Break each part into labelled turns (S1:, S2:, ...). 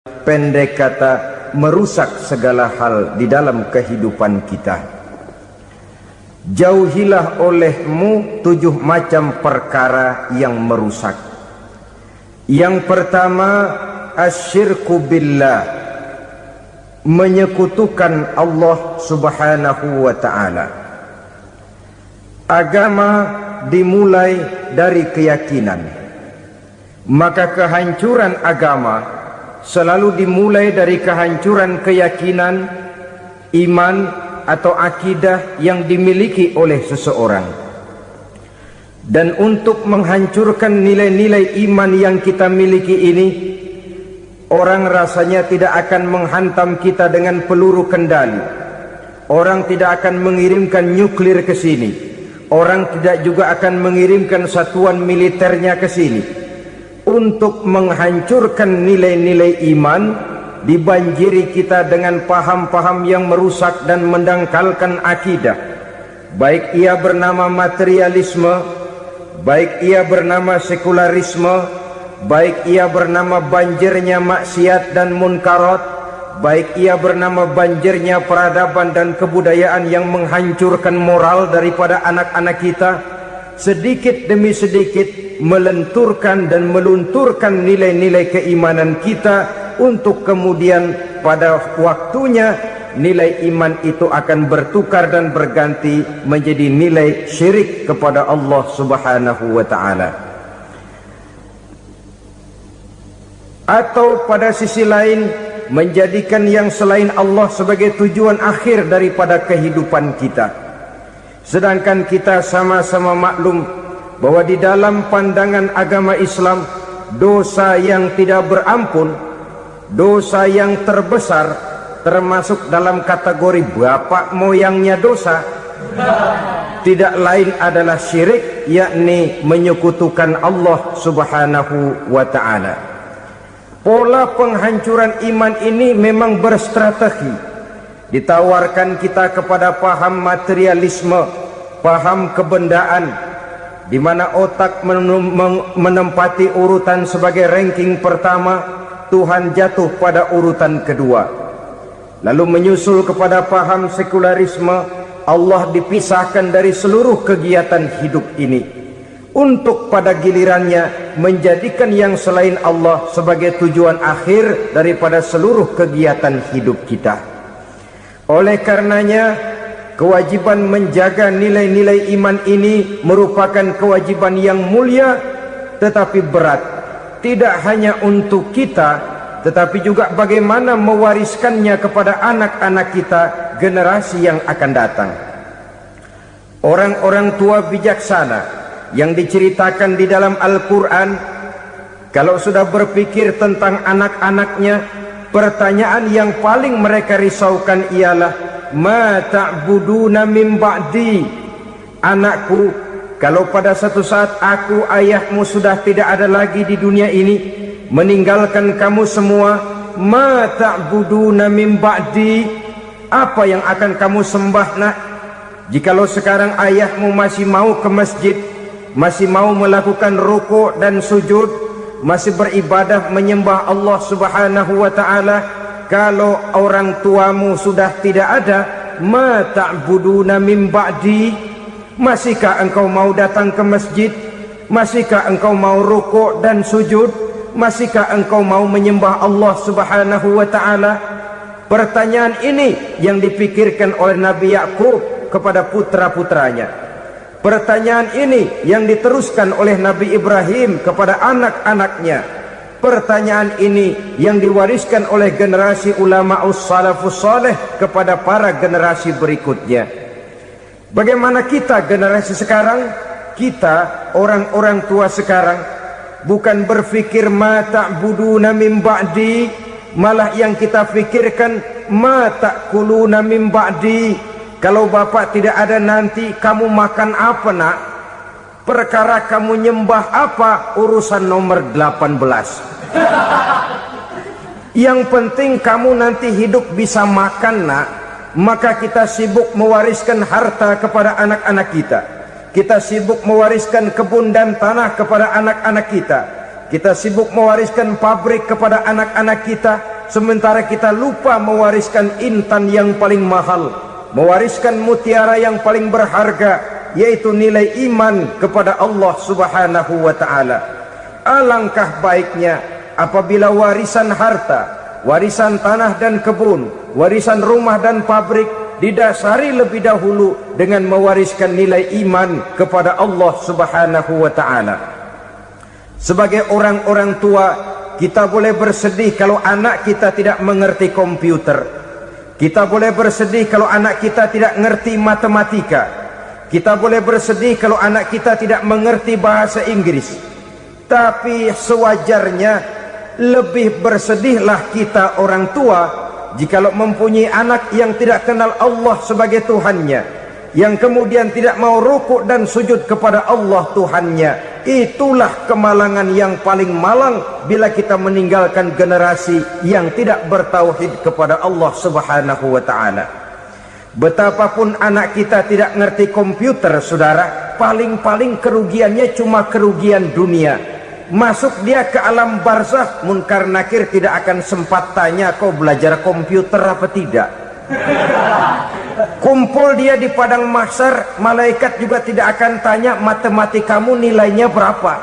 S1: pendek kata merusak segala hal di dalam kehidupan kita. Jauhilah olehmu 7 macam perkara yang merusak. Yang pertama, asyirku billah, menyekutukan Allah subhanahu wa ta'ala. Agama dimulai dari keyakinan, maka kehancuran agama selalu dimulai dari kehancuran keyakinan, iman atau akidah yang dimiliki oleh seseorang. Dan untuk menghancurkan nilai-nilai iman yang kita miliki ini, orang rasanya tidak akan menghantam kita dengan peluru kendali. Orang tidak akan mengirimkan nuklir ke sini. Orang tidak juga akan mengirimkan satuan militernya ke sini. Untuk menghancurkan nilai-nilai iman, dibanjiri kita dengan paham-paham yang merusak dan mendangkalkan akidah. Baik ia bernama materialisme, baik ia bernama sekularisme, baik ia bernama banjirnya maksiat dan munkarat, baik ia bernama banjirnya peradaban dan kebudayaan yang menghancurkan moral daripada anak-anak kita, sedikit demi sedikit melenturkan dan melunturkan nilai-nilai keimanan kita, untuk kemudian pada waktunya nilai iman itu akan bertukar dan berganti menjadi nilai syirik kepada Allah subhanahu wa ta'ala. Atau pada sisi lain, menjadikan yang selain Allah sebagai tujuan akhir daripada kehidupan kita. Sedangkan kita sama-sama maklum bahwa di dalam pandangan agama Islam, dosa yang tidak berampun, dosa yang terbesar, termasuk dalam kategori bapak moyangnya dosa, tidak lain adalah syirik, yakni menyekutukan Allah subhanahu wa ta'ala. Pola penghancuran iman ini memang berstrategi. Ditawarkan kita kepada paham materialisme, paham kebendaan, di mana otak menempati urutan sebagai ranking pertama, Tuhan jatuh pada urutan kedua. Lalu menyusul kepada paham sekularisme, Allah dipisahkan dari seluruh kegiatan hidup ini, untuk pada gilirannya menjadikan yang selain Allah sebagai tujuan akhir daripada seluruh kegiatan hidup kita. Oleh karenanya, kewajiban menjaga nilai-nilai iman ini merupakan kewajiban yang mulia tetapi berat, tidak hanya untuk kita, tetapi juga bagaimana mewariskannya kepada anak-anak kita, generasi yang akan datang. Orang-orang tua bijaksana yang diceritakan di dalam Al-Quran, kalau sudah berpikir tentang anak-anaknya, pertanyaan yang paling mereka risaukan ialah, ma ta'buduna min ba'di. Anakku, kalau pada satu saat aku, ayahmu sudah tidak ada lagi di dunia ini, meninggalkan kamu semua, ma ta'buduna min ba'di, apa yang akan kamu sembah nak? Jikalau sekarang ayahmu masih mau ke masjid, masih mau melakukan rukuk dan sujud, masih beribadah menyembah Allah subhanahu wa ta'ala, kalau orang tuamu sudah tidak ada, ma ta'buduna min ba'di, masihkah engkau mau datang ke masjid? Masihkah engkau mau rukuk dan sujud? Masihkah engkau mau menyembah Allah subhanahu wa ta'ala? Pertanyaan ini yang dipikirkan oleh Nabi Yakub kepada putra-putranya. Pertanyaan ini yang diteruskan oleh Nabi Ibrahim kepada anak-anaknya. Pertanyaan ini yang diwariskan oleh generasi ulama salafus saleh kepada para generasi berikutnya. Bagaimana kita generasi sekarang? Kita orang-orang tua sekarang bukan berfikir ma ta'buduna min ba'di, malah yang kita fikirkan ma ta'kuluna min ba'di. Kalau bapak tidak ada nanti kamu makan apa nak? Perkara kamu nyembah apa? Urusan nomor 18. Yang penting kamu nanti hidup bisa makan nak. Maka kita sibuk mewariskan harta kepada anak-anak kita. Kita sibuk mewariskan kebun dan tanah kepada anak-anak kita. Kita sibuk mewariskan pabrik kepada anak-anak kita. sementara kita lupa mewariskan intan yang paling mahal, mewariskan mutiara yang paling berharga, yaitu nilai iman kepada Allah Subhanahu wa ta'ala. Alangkah baiknya apabila warisan harta, warisan tanah dan kebun, warisan rumah dan pabrik didasari lebih dahulu dengan mewariskan nilai iman kepada Allah Subhanahu wa ta'ala. Sebagai orang-orang tua, kita boleh bersedih kalau anak kita tidak mengerti komputer. Kita boleh bersedih kalau anak kita tidak mengerti matematika. Kita boleh bersedih kalau anak kita tidak mengerti bahasa Inggris. Tapi sewajarnya lebih bersedihlah kita orang tua jikalau mempunyai anak yang tidak kenal Allah sebagai Tuhannya, yang kemudian tidak mau rukuk dan sujud kepada Allah Tuhannya. Itulah kemalangan yang paling malang bila kita meninggalkan generasi yang tidak bertauhid kepada Allah Subhanahu wa ta'ala. Betapapun anak kita tidak ngerti komputer, saudara, paling-paling kerugiannya cuma kerugian dunia. Masuk dia ke alam barzakh, munkar nakir tidak akan sempat tanya kau belajar komputer apa tidak. Kumpul dia di padang mahsyar, malaikat juga tidak akan tanya matematikamu nilainya berapa.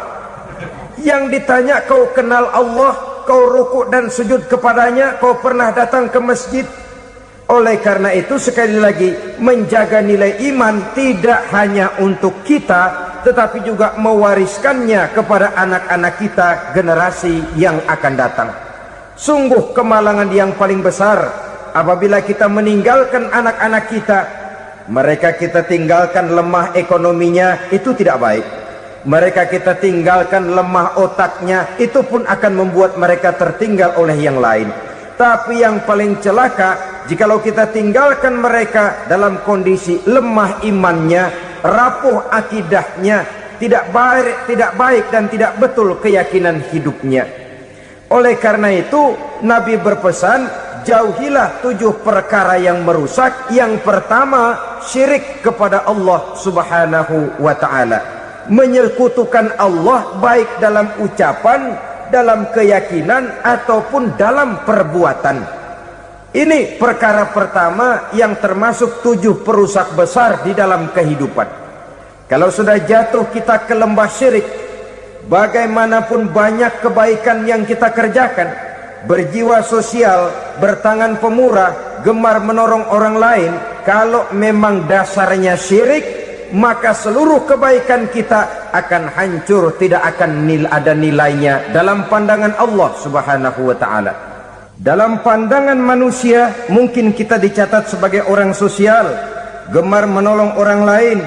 S1: Yang ditanya kau kenal Allah, kau rukuk dan sujud kepadanya, kau pernah datang ke masjid. Oleh karena itu sekali lagi, menjaga nilai iman tidak hanya untuk kita, tetapi juga mewariskannya kepada anak-anak kita, generasi yang akan datang. Sungguh kemalangan yang paling besar apabila kita meninggalkan anak-anak kita. Mereka kita tinggalkan lemah ekonominya, itu tidak baik. Mereka kita tinggalkan lemah otaknya, itu pun akan membuat mereka tertinggal oleh yang lain. Tapi yang paling celaka, jikalau kita tinggalkan mereka dalam kondisi lemah imannya, rapuh akidahnya, tidak baik dan tidak betul keyakinan hidupnya. Oleh karena itu Nabi berpesan, jauhilah 7 perkara yang merusak. Yang pertama, syirik kepada Allah Subhanahu wa ta'ala, menyekutukan Allah baik dalam ucapan, dalam keyakinan ataupun dalam perbuatan. Ini perkara pertama yang termasuk 7 perusak besar di dalam kehidupan. Kalau sudah jatuh kita ke lembah syirik, bagaimanapun banyak kebaikan yang kita kerjakan, berjiwa sosial, bertangan pemurah, gemar menolong orang lain, kalau memang dasarnya syirik, maka seluruh kebaikan kita akan hancur, tidak akan ada nilainya dalam pandangan Allah Subhanahu wa ta'ala. Dalam pandangan manusia, mungkin kita dicatat sebagai orang sosial, gemar menolong orang lain,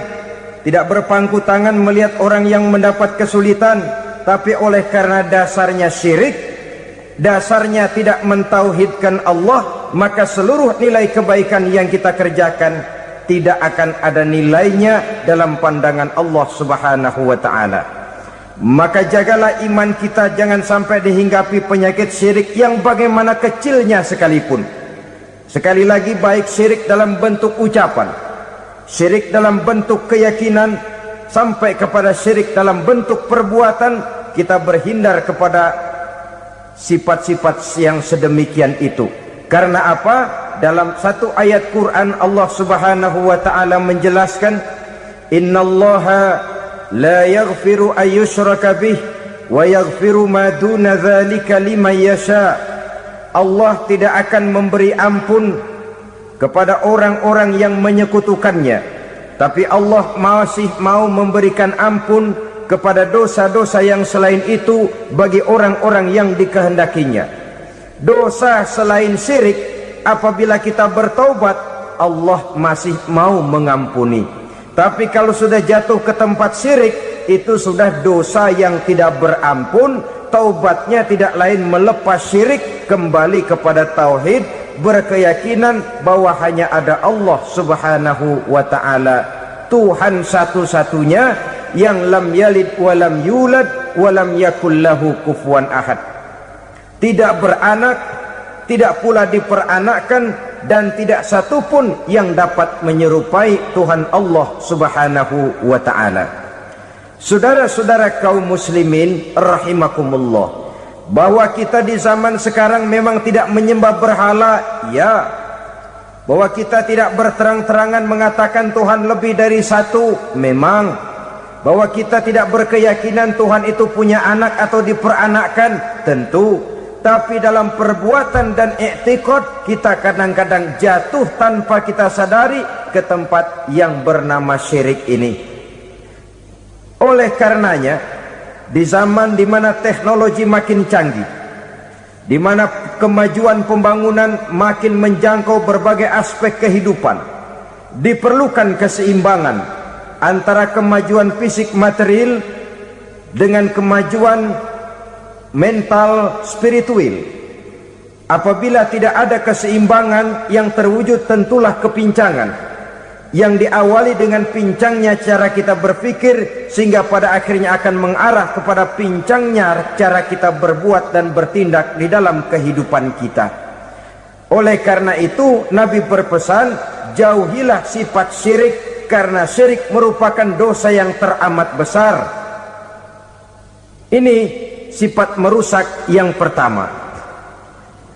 S1: tidak berpangku tangan melihat orang yang mendapat kesulitan. Tapi oleh karena dasarnya syirik, dasarnya tidak mentauhidkan Allah, maka seluruh nilai kebaikan yang kita kerjakan tidak akan ada nilainya dalam pandangan Allah Subhanahu wa ta'ala. Maka jagalah iman kita, jangan sampai dihinggapi penyakit syirik yang bagaimana kecilnya sekalipun. Sekali lagi, baik syirik dalam bentuk ucapan, syirik dalam bentuk keyakinan, sampai kepada syirik dalam bentuk perbuatan, kita berhindar kepada sifat-sifat yang sedemikian itu. Karena apa? Dalam satu ayat Quran Allah Subhanahu wa ta'ala menjelaskan, innallaha la yaghfiru ayyushraka bih wa yaghfiru ma duna dzalika liman yasha. Allah tidak akan memberi ampun kepada orang-orang yang menyekutukannya, tapi Allah masih mau memberikan ampun kepada dosa-dosa yang selain itu bagi orang-orang yang dikehendakinya. Dosa selain syirik, apabila kita bertaubat, Allah masih mau mengampuni. Tapi kalau sudah jatuh ke tempat syirik, itu sudah dosa yang tidak berampun. Taubatnya tidak lain melepas syirik, kembali kepada tauhid, berkeyakinan bahwa hanya ada Allah Subhanahu wa ta'ala, Tuhan satu-satunya, yang lam yalid walam yulad walam yakul lahu kufuwan ahad. Tidak beranak, tidak pula diperanakkan, dan tidak satupun yang dapat menyerupai Tuhan Allah Subhanahu wa ta'ala. Saudara-saudara kaum muslimin rahimakumullah, bahwa kita di zaman sekarang memang tidak menyembah berhala, ya. Bahwa kita tidak berterang-terangan mengatakan Tuhan lebih dari satu, memang. Bahwa kita tidak berkeyakinan Tuhan itu punya anak atau diperanakkan, tentu. Tapi dalam perbuatan dan i'tiqad kita kadang-kadang jatuh tanpa kita sadari ke tempat yang bernama syirik ini. Oleh karenanya, di zaman di mana teknologi makin canggih, di mana kemajuan pembangunan makin menjangkau berbagai aspek kehidupan, diperlukan keseimbangan antara kemajuan fisik material dengan kemajuan mental spiritual. Apabila tidak ada keseimbangan, yang terwujud tentulah kepincangan, yang diawali dengan pincangnya cara kita berpikir, sehingga pada akhirnya akan mengarah kepada pincangnya cara kita berbuat dan bertindak di dalam kehidupan kita. Oleh karena itu Nabi berpesan, jauhilah sifat syirik, karena syirik merupakan dosa yang teramat besar. Ini sifat merusak yang pertama.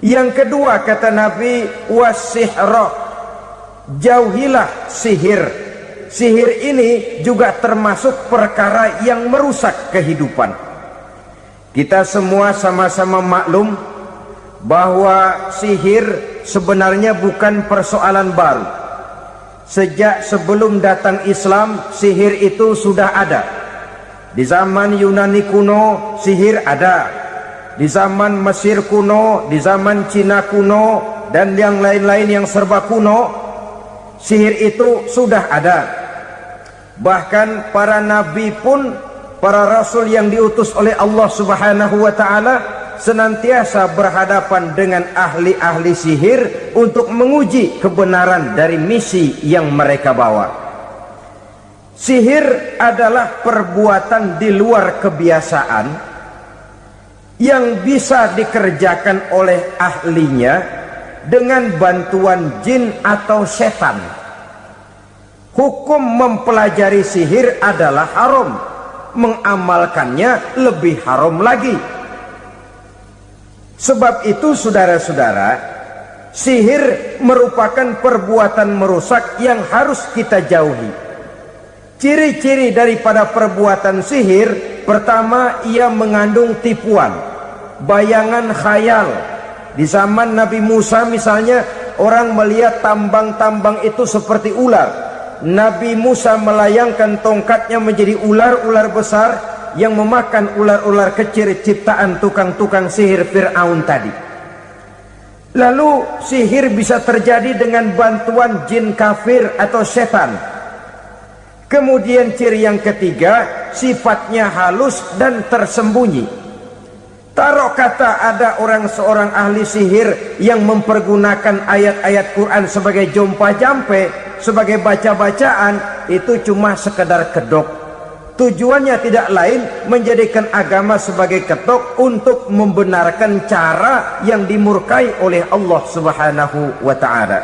S1: Yang kedua kata Nabi, wasihra, jauhilah sihir. Sihir ini juga termasuk perkara yang merusak kehidupan. Kita semua sama-sama maklum bahwa sihir sebenarnya bukan persoalan baru. Sejak sebelum datang Islam, sihir itu sudah ada. Di zaman Yunani kuno, sihir ada. Di zaman Mesir kuno, di zaman Cina kuno, dan yang lain-lain yang serba kuno, sihir itu sudah ada. Bahkan para nabi pun, para rasul yang diutus oleh Allah Subhanahu wa ta'ala, senantiasa berhadapan dengan ahli-ahli sihir untuk menguji kebenaran dari misi yang mereka bawa. Sihir adalah perbuatan di luar kebiasaan yang bisa dikerjakan oleh ahlinya dengan bantuan jin atau setan. Hukum mempelajari sihir adalah haram, mengamalkannya lebih haram lagi. Sebab itu saudara-saudara, sihir merupakan perbuatan merusak yang harus kita jauhi. Ciri-ciri daripada perbuatan sihir, pertama, ia mengandung tipuan, bayangan khayal. Di zaman Nabi Musa misalnya, orang melihat tambang-tambang itu seperti ular. Nabi Musa melayangkan tongkatnya menjadi ular-ular besar yang memakan ular-ular kecil ciptaan tukang-tukang sihir Fir'aun tadi. Lalu sihir bisa terjadi dengan bantuan jin kafir atau setan. Kemudian ciri yang ketiga, sifatnya halus dan tersembunyi. Taruh kata ada seorang ahli sihir yang mempergunakan ayat-ayat Quran sebagai jompa-jampe, sebagai baca-bacaan, itu cuma sekedar kedok. Tujuannya tidak lain menjadikan agama sebagai ketok untuk membenarkan cara yang dimurkai oleh Allah Subhanahu wa ta'ala.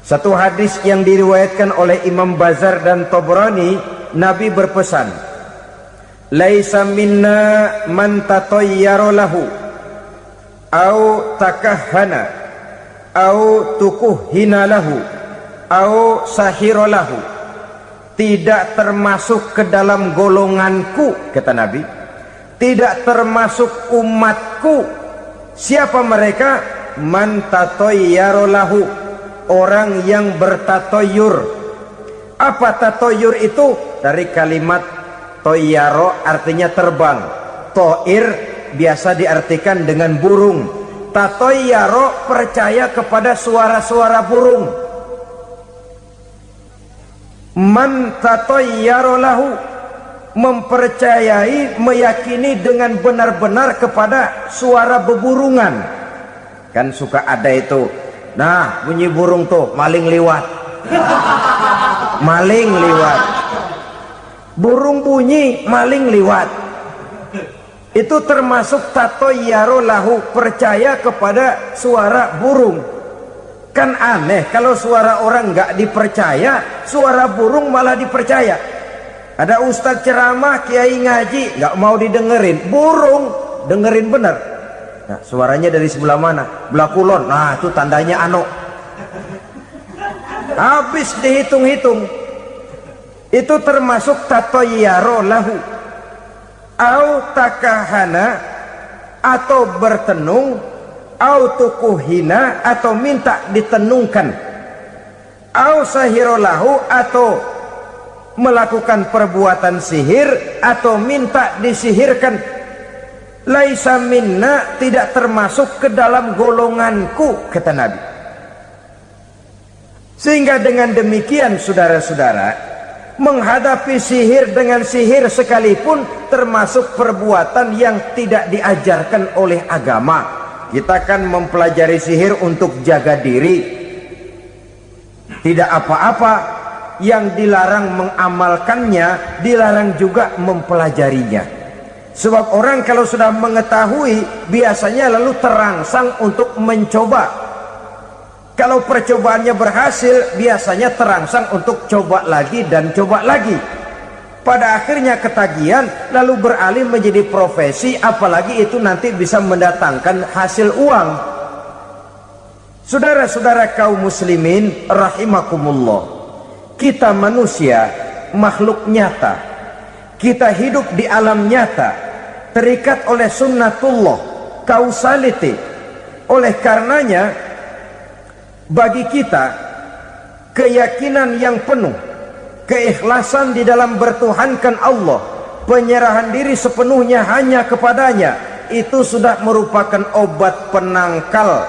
S1: Satu hadis yang diriwayatkan oleh Imam Bazar dan Tabrani, Nabi berpesan, laisa minna man tatayyara lahu au takahhana au tukuhhina lahu au sahira lahu. Tidak termasuk ke dalam golonganku, kata Nabi, tidak termasuk umatku. Siapa mereka? Man tatayyara lahu, orang yang bertatoyur. Apa tatoyur itu? Dari kalimat toyaro, artinya terbang. Toir biasa diartikan dengan burung. Tatoyaro percaya kepada suara-suara burung. Man tatoyaro lahu, mempercayai, meyakini dengan benar-benar kepada suara beburungan. Kan suka ada itu, nah bunyi burung tuh, maling liwat. Maling liwat. Burung bunyi, maling liwat. Itu termasuk tatoyaro lahu, percaya kepada suara burung. Kan aneh kalau suara orang nggak dipercaya, suara burung malah dipercaya. Ada ustadz ceramah, kiai ngaji, nggak mau didengerin. Burung dengerin benar. Nah, suaranya dari sebelah mana? Belah kulon. Nah, itu tandanya anu. Habis dihitung-hitung, itu termasuk tatoyaro lahu, au takahana, atau bertenung, au tukuhina, atau minta ditenungkan, au sahirolahu, atau melakukan perbuatan sihir, atau minta disihirkan. Laisa minna, tidak termasuk ke dalam golonganku, kata Nabi. Sehingga dengan demikian saudara-saudara, menghadapi sihir dengan sihir sekalipun termasuk perbuatan yang tidak diajarkan oleh agama. Kita kan mempelajari sihir untuk jaga diri, tidak apa-apa. Yang dilarang mengamalkannya, dilarang juga mempelajarinya. Sebab orang kalau sudah mengetahui, biasanya lalu terangsang untuk mencoba. Kalau percobaannya berhasil, biasanya terangsang untuk coba lagi dan coba lagi. Pada akhirnya ketagihan, lalu beralih menjadi profesi, apalagi itu nanti bisa mendatangkan hasil uang. Saudara-saudara kaum muslimin rahimakumullah, kita manusia makhluk nyata, kita hidup di alam nyata, terikat oleh sunnatullah, kausaliti. Oleh karenanya bagi kita keyakinan yang penuh, keikhlasan di dalam bertuhankan Allah, penyerahan diri sepenuhnya hanya kepadanya, itu sudah merupakan obat penangkal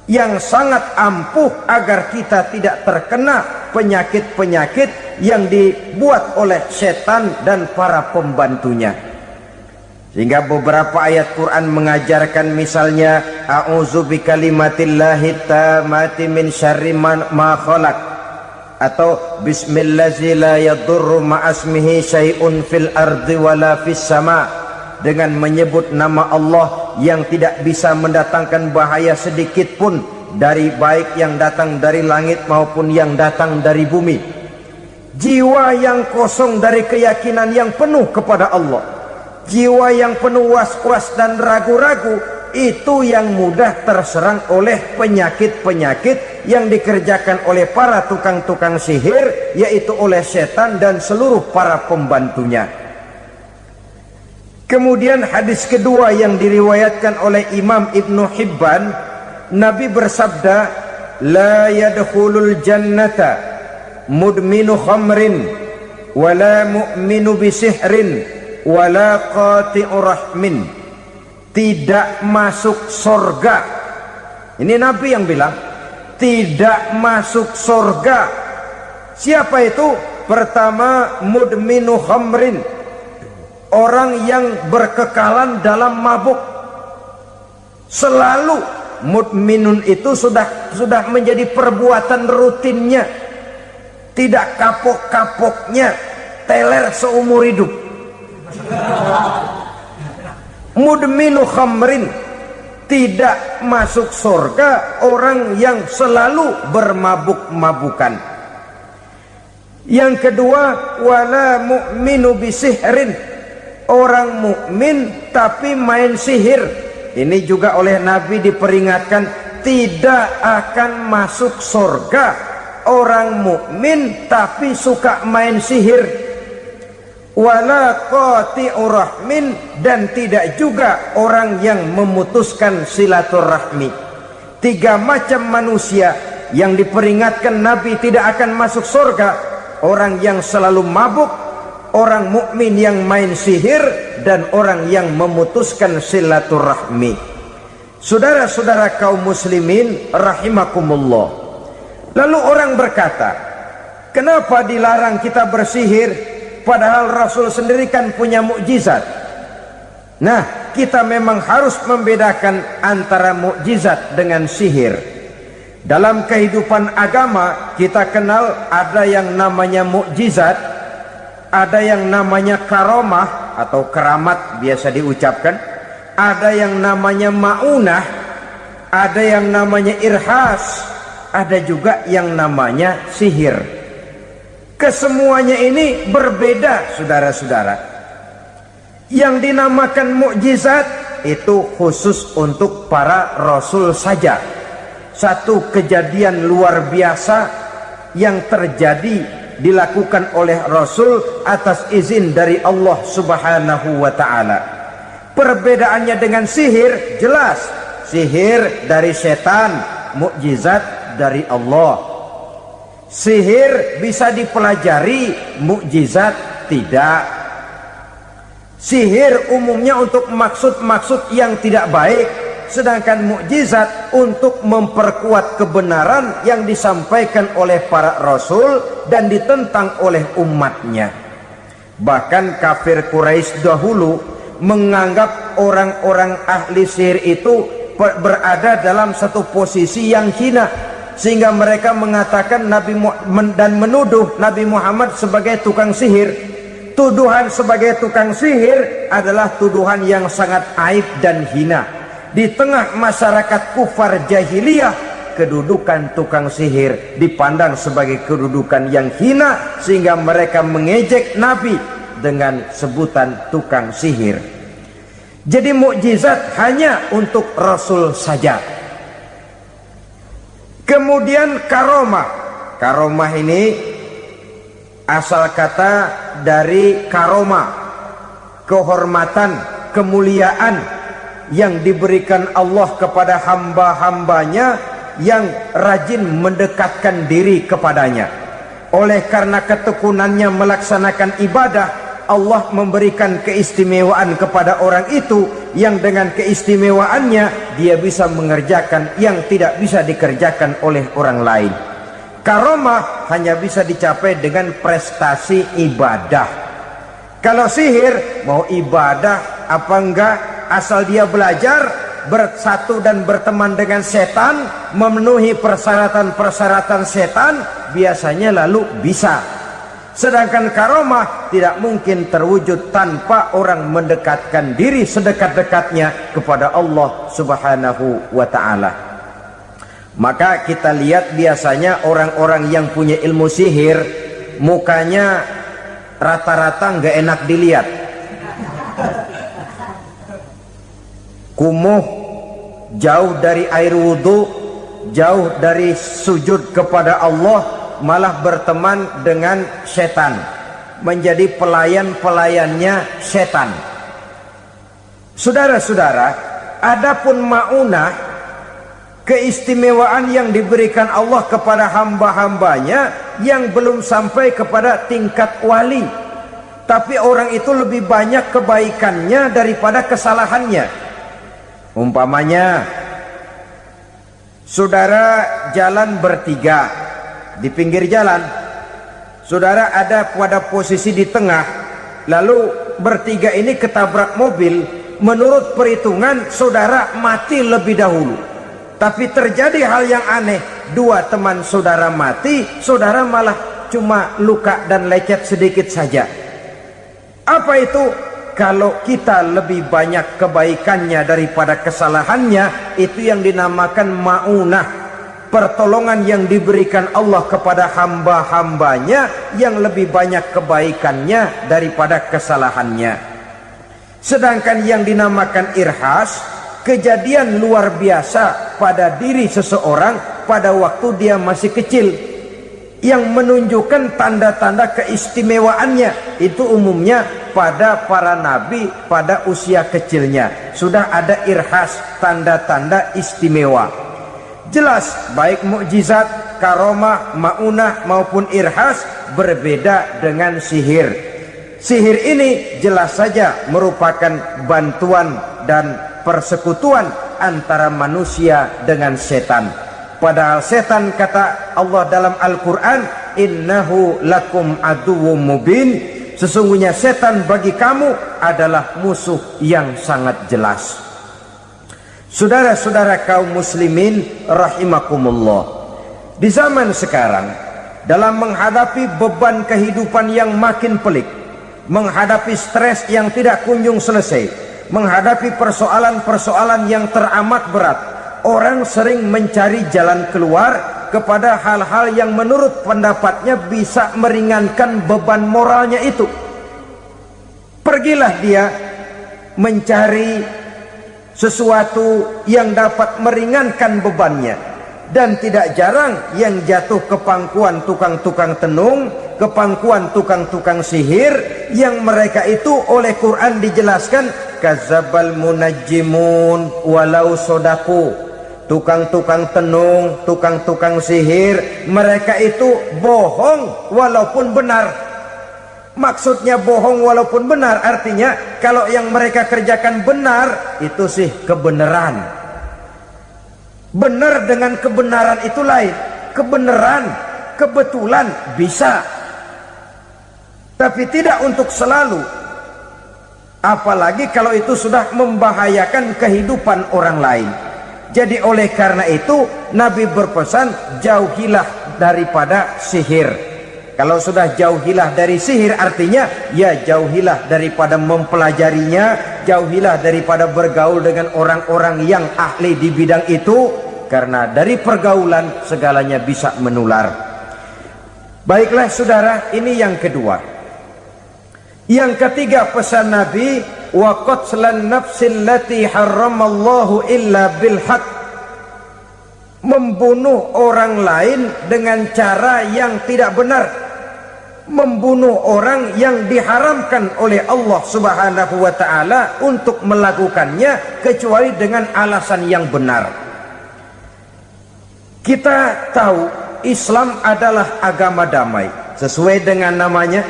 S1: yang sangat ampuh agar kita tidak terkena penyakit-penyakit yang dibuat oleh setan dan para pembantunya. Sehingga beberapa ayat Quran mengajarkan, misalnya a'udzu bikalimatillahi tammati min syarri ma khalaq, atau bismillazi la yadurru ma'asmihi syai'un fil ardi wala fis sama, dengan menyebut nama Allah yang tidak bisa mendatangkan bahaya sedikit pun, dari baik yang datang dari langit maupun yang datang dari bumi. Jiwa yang kosong dari keyakinan yang penuh kepada Allah, jiwa yang penuh was-was dan ragu-ragu, itu yang mudah terserang oleh penyakit-penyakit yang dikerjakan oleh para tukang-tukang sihir, yaitu oleh setan dan seluruh para pembantunya. Kemudian hadis kedua yang diriwayatkan oleh Imam Ibnu Hibban, Nabi bersabda, la yadkhulul jannata mudminu khamrin wala mu'minu bisihrin wala qati'u rahmin. Tidak masuk surga. Ini Nabi yang bilang, tidak masuk surga. Siapa itu? Pertama, mudminu khamrin, orang yang berkekalan dalam mabuk. Selalu mudminun itu sudah menjadi perbuatan rutinnya, tidak kapok-kapoknya, teler seumur hidup. Mudminu khamrin, tidak masuk surga orang yang selalu bermabuk-mabukan. Yang kedua, wala mu'minu bisihrin, orang mukmin tapi main sihir. Ini juga oleh Nabi diperingatkan, tidak akan masuk surga orang mukmin tapi suka main sihir. Wala qati'u rahmin, dan tidak juga orang yang memutuskan silaturahmi. Tiga macam manusia yang diperingatkan Nabi tidak akan masuk surga: orang yang selalu mabuk, orang mukmin yang main sihir, dan orang yang memutuskan silaturahmi. Saudara-saudara kaum muslimin rahimakumullah, lalu orang berkata, kenapa dilarang kita bersihir? Padahal Rasul sendiri kan punya mukjizat. Nah, kita memang harus membedakan antara mukjizat dengan sihir. Dalam kehidupan agama kita kenal ada yang namanya mukjizat, ada yang namanya karomah atau keramat biasa diucapkan, ada yang namanya maunah, ada yang namanya irhas, ada juga yang namanya sihir. Kesemuanya ini berbeda, saudara-saudara. Yang dinamakan mukjizat itu khusus untuk para rasul saja. Satu kejadian luar biasa yang terjadi dilakukan oleh Rasul atas izin dari Allah Subhanahu wa ta'ala. Perbedaannya dengan sihir jelas. Sihir dari setan, mukjizat dari Allah. Sihir bisa dipelajari, mukjizat tidak. Sihir umumnya untuk maksud-maksud yang tidak baik, sedangkan mukjizat untuk memperkuat kebenaran yang disampaikan oleh para rasul dan ditentang oleh umatnya. Bahkan kafir Quraisy dahulu menganggap orang-orang ahli sihir itu berada dalam satu posisi yang hina, sehingga mereka mengatakan dan menuduh Nabi Muhammad sebagai tukang sihir. Tuduhan sebagai tukang sihir adalah tuduhan yang sangat aib dan hina. Di tengah masyarakat kufar jahiliyah, kedudukan tukang sihir dipandang sebagai kedudukan yang hina, sehingga mereka mengejek Nabi dengan sebutan tukang sihir. Jadi mukjizat hanya untuk Rasul saja. Kemudian karomah. Karomah ini asal kata dari karoma, kehormatan, kemuliaan yang diberikan Allah kepada hamba-hambanya yang rajin mendekatkan diri kepadanya. Oleh karena ketekunannya melaksanakan ibadah, Allah memberikan keistimewaan kepada orang itu, yang dengan keistimewaannya dia bisa mengerjakan yang tidak bisa dikerjakan oleh orang lain. Karomah hanya bisa dicapai dengan prestasi ibadah. Kalau sihir, mau ibadah apa enggak, asal dia belajar, bersatu dan berteman dengan setan, memenuhi persyaratan-persyaratan setan, biasanya lalu bisa. Sedangkan karomah tidak mungkin terwujud tanpa orang mendekatkan diri sedekat-dekatnya kepada Allah Subhanahu wa ta'ala. Maka kita lihat biasanya orang-orang yang punya ilmu sihir, mukanya rata-rata nggak enak dilihat. Kumuh, jauh dari air wudhu, jauh dari sujud kepada Allah, malah berteman dengan setan, menjadi pelayan-pelayannya setan. Saudara-saudara, adapun maunah, keistimewaan yang diberikan Allah kepada hamba-hambanya yang belum sampai kepada tingkat wali, tapi orang itu lebih banyak kebaikannya daripada kesalahannya. Umpamanya, saudara jalan bertiga di pinggir jalan, saudara ada pada posisi di tengah, lalu bertiga ini ketabrak mobil. Menurut perhitungan saudara mati lebih dahulu. Tapi terjadi hal yang aneh, dua teman saudara mati, saudara malah cuma luka dan lecet sedikit saja. Apa itu? Kalau kita lebih banyak kebaikannya daripada kesalahannya, itu yang dinamakan maunah, pertolongan yang diberikan Allah kepada hamba-hambanya yang lebih banyak kebaikannya daripada kesalahannya. Sedangkan yang dinamakan irhas, kejadian luar biasa pada diri seseorang pada waktu dia masih kecil, yang menunjukkan tanda-tanda keistimewaannya. Itu umumnya pada para nabi pada usia kecilnya sudah ada irhas, tanda-tanda istimewa. Jelas baik mukjizat, karomah, maunah maupun irhas berbeda dengan sihir. Sihir ini jelas saja merupakan bantuan dan persekutuan antara manusia dengan setan. Padahal setan, kata Allah dalam Al-Quran, innahu lakum aduwwum mubin, sesungguhnya setan bagi kamu adalah musuh yang sangat jelas. Saudara-saudara kaum muslimin rahimakumullah, di zaman sekarang dalam menghadapi beban kehidupan yang makin pelik, menghadapi stres yang tidak kunjung selesai, menghadapi persoalan-persoalan yang teramat berat, orang sering mencari jalan keluar kepada hal-hal yang menurut pendapatnya bisa meringankan beban moralnya itu. Pergilah dia mencari sesuatu yang dapat meringankan bebannya. Dan tidak jarang yang jatuh ke pangkuan tukang-tukang tenung, ke pangkuan tukang-tukang sihir, yang mereka itu oleh Quran dijelaskan kadzabal munajjimun walau sodaku. Tukang-tukang tenung, tukang-tukang sihir, mereka itu bohong walaupun benar. Maksudnya bohong walaupun benar artinya kalau yang mereka kerjakan benar, itu sih kebenaran. Benar dengan kebenaran itu lain. Kebenaran, kebetulan bisa, tapi tidak untuk selalu. Apalagi kalau itu sudah membahayakan kehidupan orang lain. Jadi oleh karena itu Nabi berpesan, jauhilah daripada sihir. Kalau sudah jauhilah dari sihir artinya ya jauhilah daripada mempelajarinya, jauhilah daripada bergaul dengan orang-orang yang ahli di bidang itu, karena dari pergaulan segalanya bisa menular. Baiklah saudara, ini yang kedua. Yang ketiga pesan Nabi, wa qatlan nafsil lati harramallahu illa bil haqq. Membunuh orang lain dengan cara yang tidak benar, membunuh orang yang diharamkan oleh Allah Subhanahu wa taala untuk melakukannya kecuali dengan alasan yang benar. Kita tahu Islam adalah agama damai. Sesuai dengan namanya,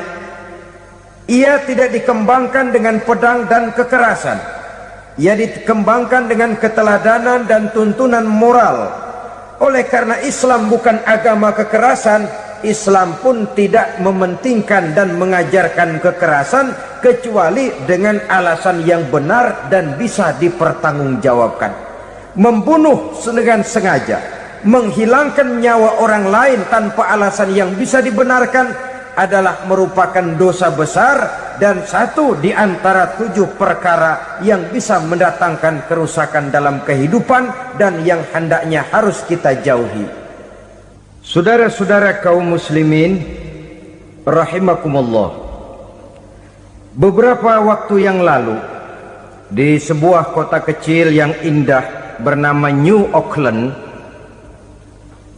S1: ia tidak dikembangkan dengan pedang dan kekerasan. Ia dikembangkan dengan keteladanan dan tuntunan moral. Oleh karena Islam bukan agama kekerasan, Islam pun tidak mementingkan dan mengajarkan kekerasan kecuali dengan alasan yang benar dan bisa dipertanggungjawabkan. Membunuh dengan sengaja, menghilangkan nyawa orang lain tanpa alasan yang bisa dibenarkan adalah merupakan dosa besar dan satu di antara 7 perkara yang bisa mendatangkan kerusakan dalam kehidupan dan yang hendaknya harus kita jauhi. Saudara-saudara kaum muslimin rahimakumullah, beberapa waktu yang lalu di sebuah kota kecil yang indah bernama New Auckland.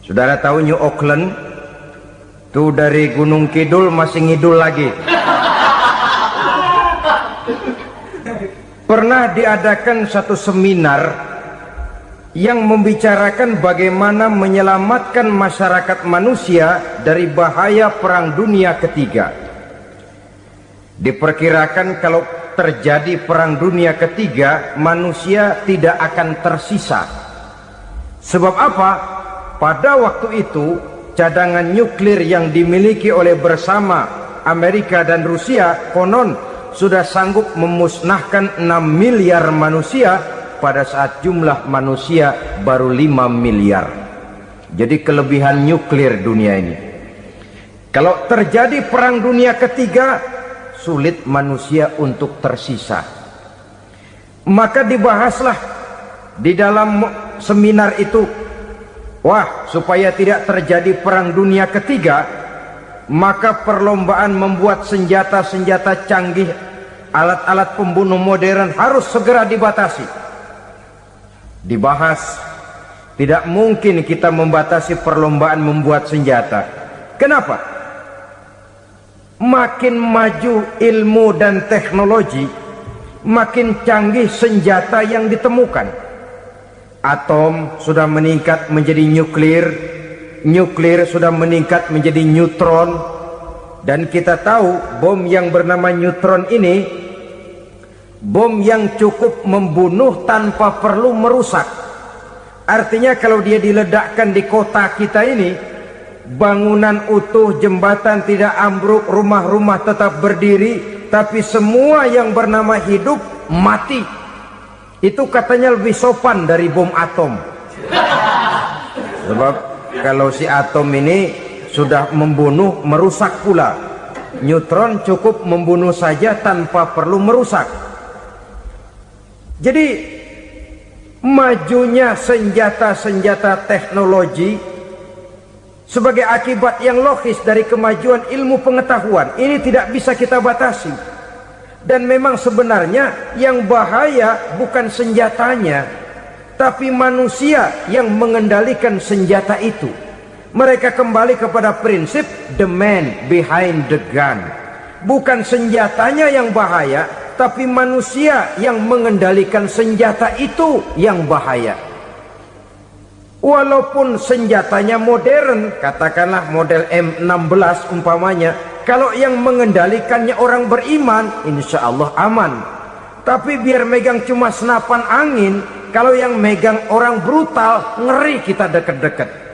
S1: Saudara tahu New Auckland? Itu dari Gunung Kidul masih ngidul lagi. Pernah diadakan satu seminar yang membicarakan bagaimana menyelamatkan masyarakat manusia dari bahaya Perang Dunia Ketiga. Diperkirakan kalau terjadi Perang Dunia Ketiga, manusia tidak akan tersisa. Sebab apa? Pada waktu itu cadangan nuklir yang dimiliki oleh bersama Amerika dan Rusia konon sudah sanggup memusnahkan 6 miliar manusia pada saat jumlah manusia baru 5 miliar. Jadi kelebihan nuklir dunia ini. Kalau terjadi Perang Dunia Ketiga, sulit manusia untuk tersisa. Maka dibahaslah di dalam seminar itu, wah, supaya tidak terjadi Perang Dunia Ketiga, maka perlombaan membuat senjata-senjata canggih, alat-alat pembunuh modern harus segera dibatasi. Dibahas, tidak mungkin kita membatasi perlombaan membuat senjata. Kenapa? Makin maju ilmu dan teknologi, makin canggih senjata yang ditemukan. Atom sudah meningkat menjadi nuklir, nuklir sudah meningkat menjadi neutron, dan kita tahu bom yang bernama neutron ini bom yang cukup membunuh tanpa perlu merusak. Artinya kalau dia diledakkan di kota kita ini, bangunan utuh, jembatan tidak ambruk, rumah-rumah tetap berdiri, tapi semua yang bernama hidup mati. Itu katanya lebih sopan dari bom atom. Sebab kalau si atom ini sudah membunuh, merusak pula. Neutron cukup membunuh saja tanpa perlu merusak. Jadi majunya senjata-senjata teknologi sebagai akibat yang logis dari kemajuan ilmu pengetahuan ini tidak bisa kita batasi. Dan memang sebenarnya yang bahaya bukan senjatanya, tapi manusia yang mengendalikan senjata itu. Mereka kembali kepada prinsip the man behind the gun. Bukan senjatanya yang bahaya, tapi manusia yang mengendalikan senjata itu yang bahaya. Walaupun senjatanya modern, katakanlah model M16 umpamanya, kalau yang mengendalikannya orang beriman, insya Allah aman. Tapi biar megang cuma senapan angin, kalau yang megang orang brutal, ngeri kita deket-deket.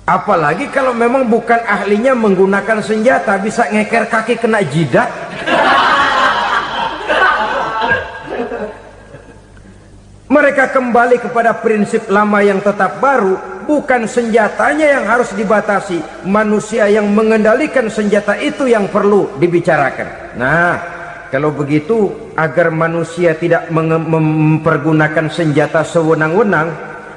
S1: Apalagi kalau memang bukan ahlinya menggunakan senjata, bisa ngeker kaki kena jidat. Mereka kembali kepada prinsip lama yang tetap baru. Bukan senjatanya yang harus dibatasi, manusia yang mengendalikan senjata itu yang perlu dibicarakan. Nah, kalau begitu, agar manusia tidak mempergunakan senjata sewenang-wenang,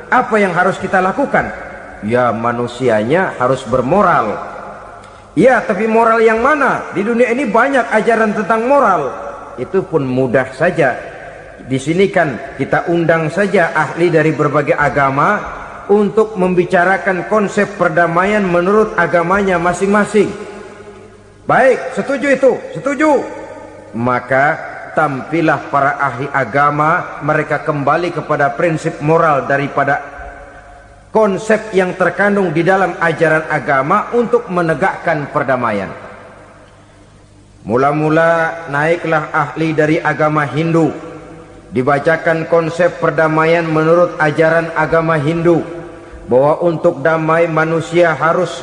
S1: apa yang harus kita lakukan? Ya, manusianya harus bermoral. Ya, tapi moral yang mana? Di dunia ini banyak ajaran tentang moral. Itu pun mudah saja. Di sini kan kita undang saja ahli dari berbagai agama untuk membicarakan konsep perdamaian menurut agamanya masing-masing. Baik, setuju itu? Setuju. Maka tampillah para ahli agama, mereka kembali kepada prinsip moral daripada konsep yang terkandung di dalam ajaran agama untuk menegakkan perdamaian. Mula-mula naiklah ahli dari agama Hindu, dibacakan konsep perdamaian menurut ajaran agama Hindu, bahwa untuk damai manusia harus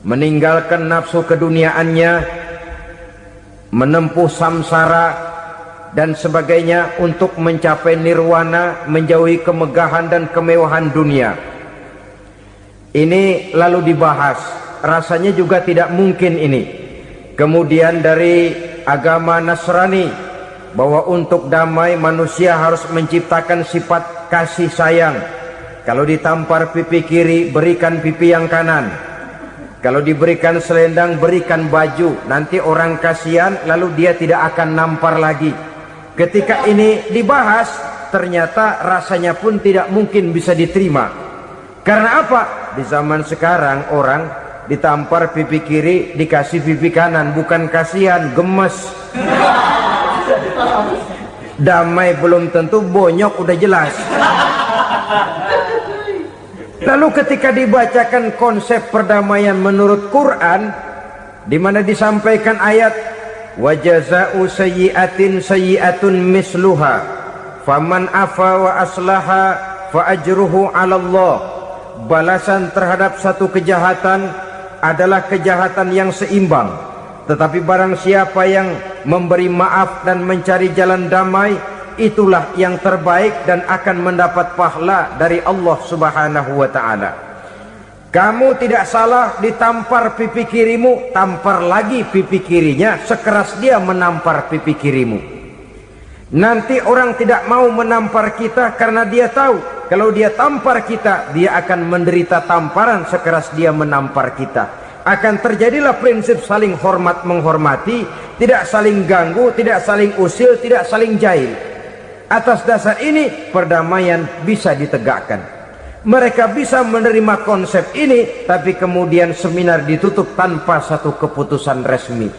S1: meninggalkan nafsu keduniaannya, menempuh samsara dan sebagainya untuk mencapai nirwana, menjauhi kemegahan dan kemewahan dunia. Ini lalu dibahas, rasanya juga tidak mungkin ini. Kemudian dari agama Nasrani, bahwa untuk damai manusia harus menciptakan sifat kasih sayang. Kalau ditampar pipi kiri, berikan pipi yang kanan. Kalau diberikan selendang, berikan baju. Nanti orang kasihan, lalu dia tidak akan nampar lagi. Ketika ini dibahas, ternyata rasanya pun tidak mungkin bisa diterima. Karena apa? Di zaman sekarang orang ditampar pipi kiri, dikasih pipi kanan. Bukan kasihan, gemes. Damai belum tentu, bonyok udah jelas. Lalu ketika dibacakan konsep perdamaian menurut Quran, di mana disampaikan ayat wa jazaa'u sayyi'atin sayyi'atun misluha faman afa wa aslaha fa ajruhu 'ala Allah. Balasan terhadap satu kejahatan adalah kejahatan yang seimbang, tetapi barang siapa yang memberi maaf dan mencari jalan damai, itulah yang terbaik dan akan mendapat pahala dari Allah Subhanahu wa ta'ala. Kamu tidak salah ditampar pipi kirimu, tampar lagi pipi kirinya sekeras dia menampar pipi kirimu. Nanti orang tidak mau menampar kita karena dia tahu kalau dia tampar kita, dia akan menderita tamparan sekeras dia menampar kita. Akan terjadilah prinsip saling hormat menghormati, tidak saling ganggu, tidak saling usil, tidak saling jahil. Atas dasar ini perdamaian bisa ditegakkan. Mereka bisa menerima konsep ini, tapi kemudian seminar ditutup tanpa satu keputusan resmi.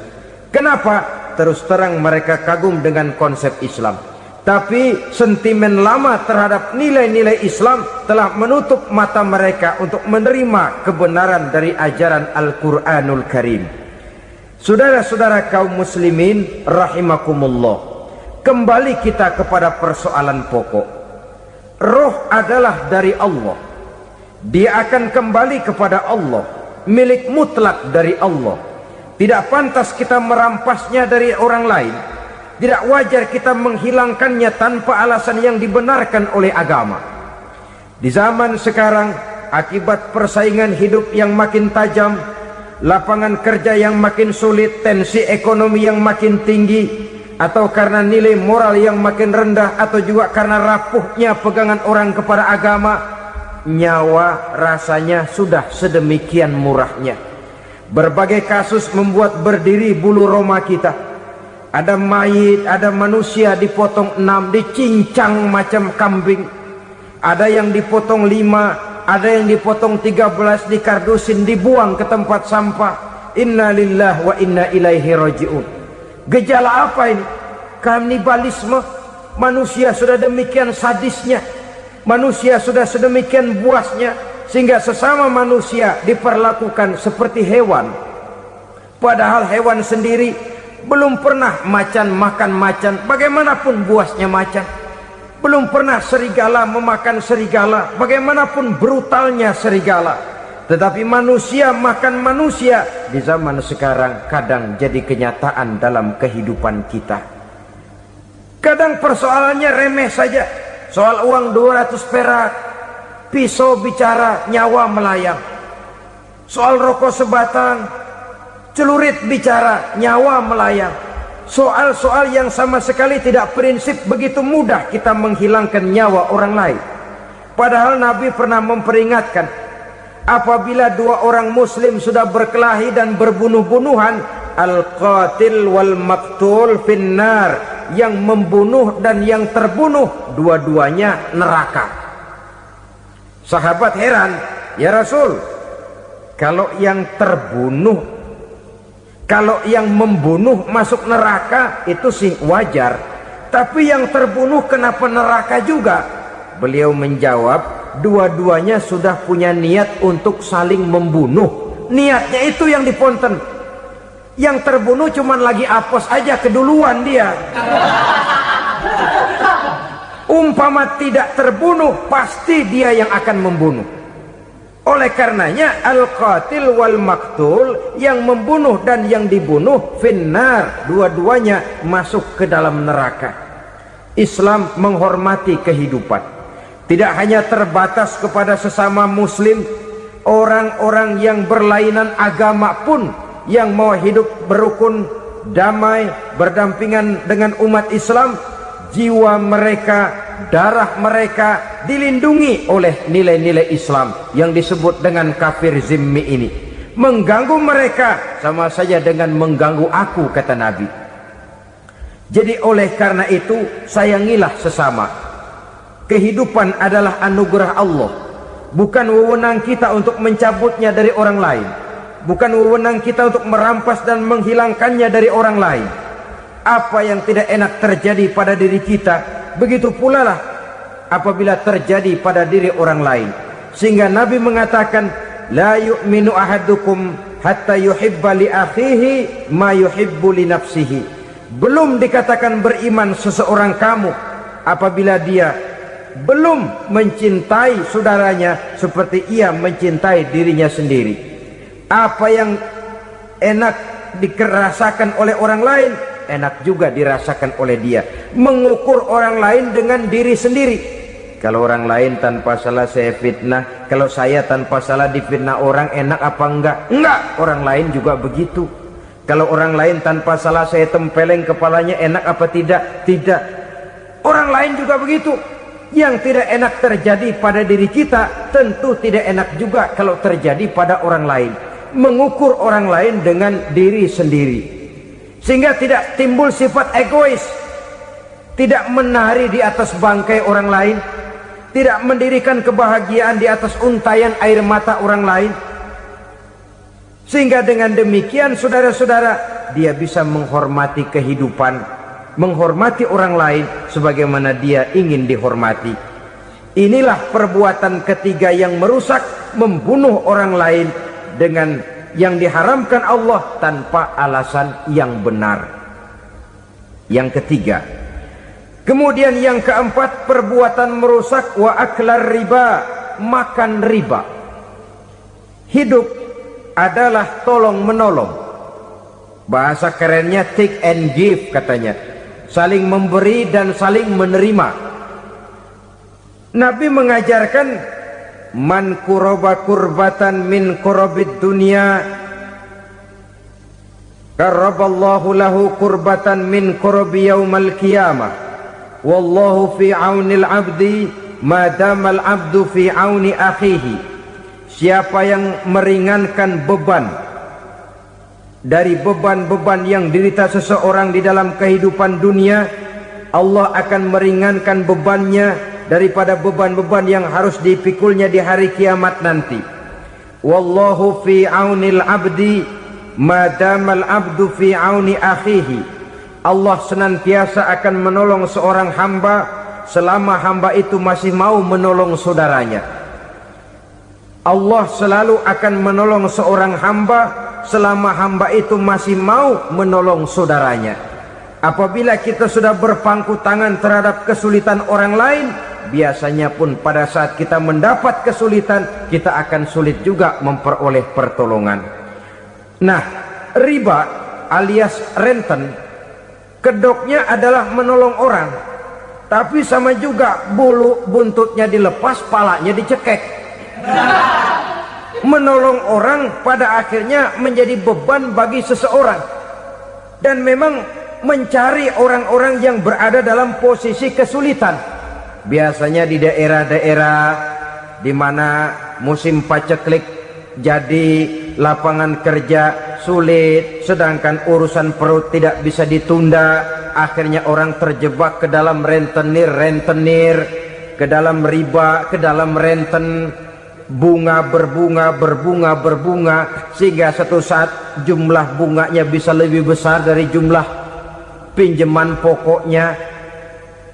S1: Kenapa? Terus terang mereka kagum dengan konsep Islam, tapi sentimen lama terhadap nilai-nilai Islam telah menutup mata mereka untuk menerima kebenaran dari ajaran Al-Quranul Karim. Saudara-saudara kaum muslimin rahimakumullah, kembali kita kepada persoalan pokok. Roh adalah dari Allah, dia akan kembali kepada Allah, milik mutlak dari Allah. Tidak pantas kita merampasnya dari orang lain. Tidak wajar kita menghilangkannya tanpa alasan yang dibenarkan oleh agama. Di zaman sekarang, akibat persaingan hidup yang makin tajam, lapangan kerja yang makin sulit, tensi ekonomi yang makin tinggi, atau karena nilai moral yang makin rendah, atau juga karena rapuhnya pegangan orang kepada agama, nyawa rasanya sudah sedemikian murahnya. Berbagai kasus membuat berdiri bulu roma kita. Ada mayit, ada manusia dipotong 6, dicincang macam kambing. Ada yang dipotong 5, ada yang dipotong 13, dikardusin, dibuang ke tempat sampah. Inna lillahi wa inna ilaihi raji'un. Gejala apa ini? Kanibalisme. Manusia sudah demikian sadisnya, manusia sudah sedemikian buasnya, sehingga sesama manusia diperlakukan seperti hewan. Padahal hewan sendiri belum pernah macan makan macan, bagaimanapun buasnya macan. Belum pernah serigala memakan serigala, bagaimanapun brutalnya serigala. Tetapi manusia makan manusia di zaman sekarang kadang jadi kenyataan dalam kehidupan kita. Kadang persoalannya remeh saja, soal uang 200 perak, pisau bicara, nyawa melayang. Soal rokok sebatang, celurit bicara, nyawa melayang. Soal-soal yang sama sekali tidak prinsip, begitu mudah kita menghilangkan nyawa orang lain. Padahal Nabi pernah memperingatkan, apabila dua orang muslim sudah berkelahi dan berbunuh-bunuhan, al-qatil wal maktul finnar, yang membunuh dan yang terbunuh dua-duanya neraka. Sahabat heran, ya Rasul, kalau yang terbunuh, kalau yang membunuh masuk neraka itu sih wajar, tapi yang terbunuh kenapa neraka juga? Beliau menjawab, dua-duanya sudah punya niat untuk saling membunuh. Niatnya itu yang diponten. Yang terbunuh cuman lagi apes aja, keduluan dia. Umpama tidak terbunuh, pasti dia yang akan membunuh. Oleh karenanya al-qatil wal maktul, yang membunuh dan yang dibunuh finnar, dua-duanya masuk ke dalam neraka. Islam menghormati kehidupan, tidak hanya terbatas kepada sesama muslim, orang-orang yang berlainan agama pun yang mau hidup berukun, damai, berdampingan dengan umat Islam, jiwa mereka, darah mereka dilindungi oleh nilai-nilai Islam yang disebut dengan kafir zimmi ini. Mengganggu mereka sama saja dengan mengganggu aku, kata Nabi. Jadi oleh karena itu, sayangilah sesama. Kehidupan adalah anugerah Allah, bukan wewenang kita untuk mencabutnya dari orang lain, bukan wewenang kita untuk merampas dan menghilangkannya dari orang lain. Apa yang tidak enak terjadi pada diri kita, begitu pula lah apabila terjadi pada diri orang lain. Sehingga Nabi mengatakan, la yu'minu ahadukum hatta yuhibba li akhihi ma yuhibbu li nafsihi. Belum dikatakan beriman seseorang kamu apabila dia belum mencintai saudaranya seperti ia mencintai dirinya sendiri. Apa yang enak dirasakan oleh orang lain, enak juga dirasakan oleh dia. Mengukur orang lain dengan diri sendiri. Kalau orang lain tanpa salah saya fitnah, kalau saya tanpa salah difitnah orang, enak apa enggak? Enggak, orang lain juga begitu. Kalau orang lain tanpa salah saya tempeleng kepalanya, enak apa tidak? Tidak. Orang lain juga begitu. Yang tidak enak terjadi pada diri kita, tentu tidak enak juga kalau terjadi pada orang lain. Mengukur orang lain dengan diri sendiri, sehingga tidak timbul sifat egois, tidak menari di atas bangkai orang lain, tidak mendirikan kebahagiaan di atas untayan air mata orang lain. Sehingga dengan demikian saudara-saudara, dia bisa menghormati kehidupan, menghormati orang lain sebagaimana dia ingin dihormati. Inilah perbuatan ketiga yang merusak, membunuh orang lain dengan yang diharamkan Allah tanpa alasan yang benar. Yang ketiga. Kemudian yang keempat, perbuatan merusak wa aklar riba, makan riba. Hidup adalah tolong menolong. Bahasa kerennya take and give katanya. Saling memberi dan saling menerima. Nabi mengajarkan, man kuraba kurbatan min kurabid dunya karaballahu lahu kurbatan min kurabi yaumal qiyamah wallahu fi aunil abdi madamal abdu fi auni akhihi. Siapa yang meringankan beban dari beban-beban yang dirita seseorang di dalam kehidupan dunia, Allah akan meringankan bebannya daripada beban-beban yang harus dipikulnya di hari kiamat nanti. Wallahu fi aunil abdi madamal abdu fi auni akhihi. Allah senantiasa akan menolong seorang hamba selama hamba itu masih mau menolong saudaranya. Allah selalu akan menolong seorang hamba selama hamba itu masih mau menolong saudaranya. Apabila kita sudah berpangku tangan terhadap kesulitan orang lain, biasanya pun pada saat kita mendapat kesulitan, kita akan sulit juga memperoleh pertolongan. Nah, riba alias renten, kedoknya adalah menolong orang, tapi sama juga bulu buntutnya dilepas, palanya dicekek. Menolong orang pada akhirnya menjadi beban bagi seseorang, dan memang mencari orang-orang yang berada dalam posisi kesulitan. Biasanya di daerah-daerah di mana musim paceklik, jadi lapangan kerja sulit, sedangkan urusan perut tidak bisa ditunda, akhirnya orang terjebak ke dalam rentenir, ke dalam riba, ke dalam renten, bunga berbunga, sehingga satu saat jumlah bunganya bisa lebih besar dari jumlah pinjaman pokoknya.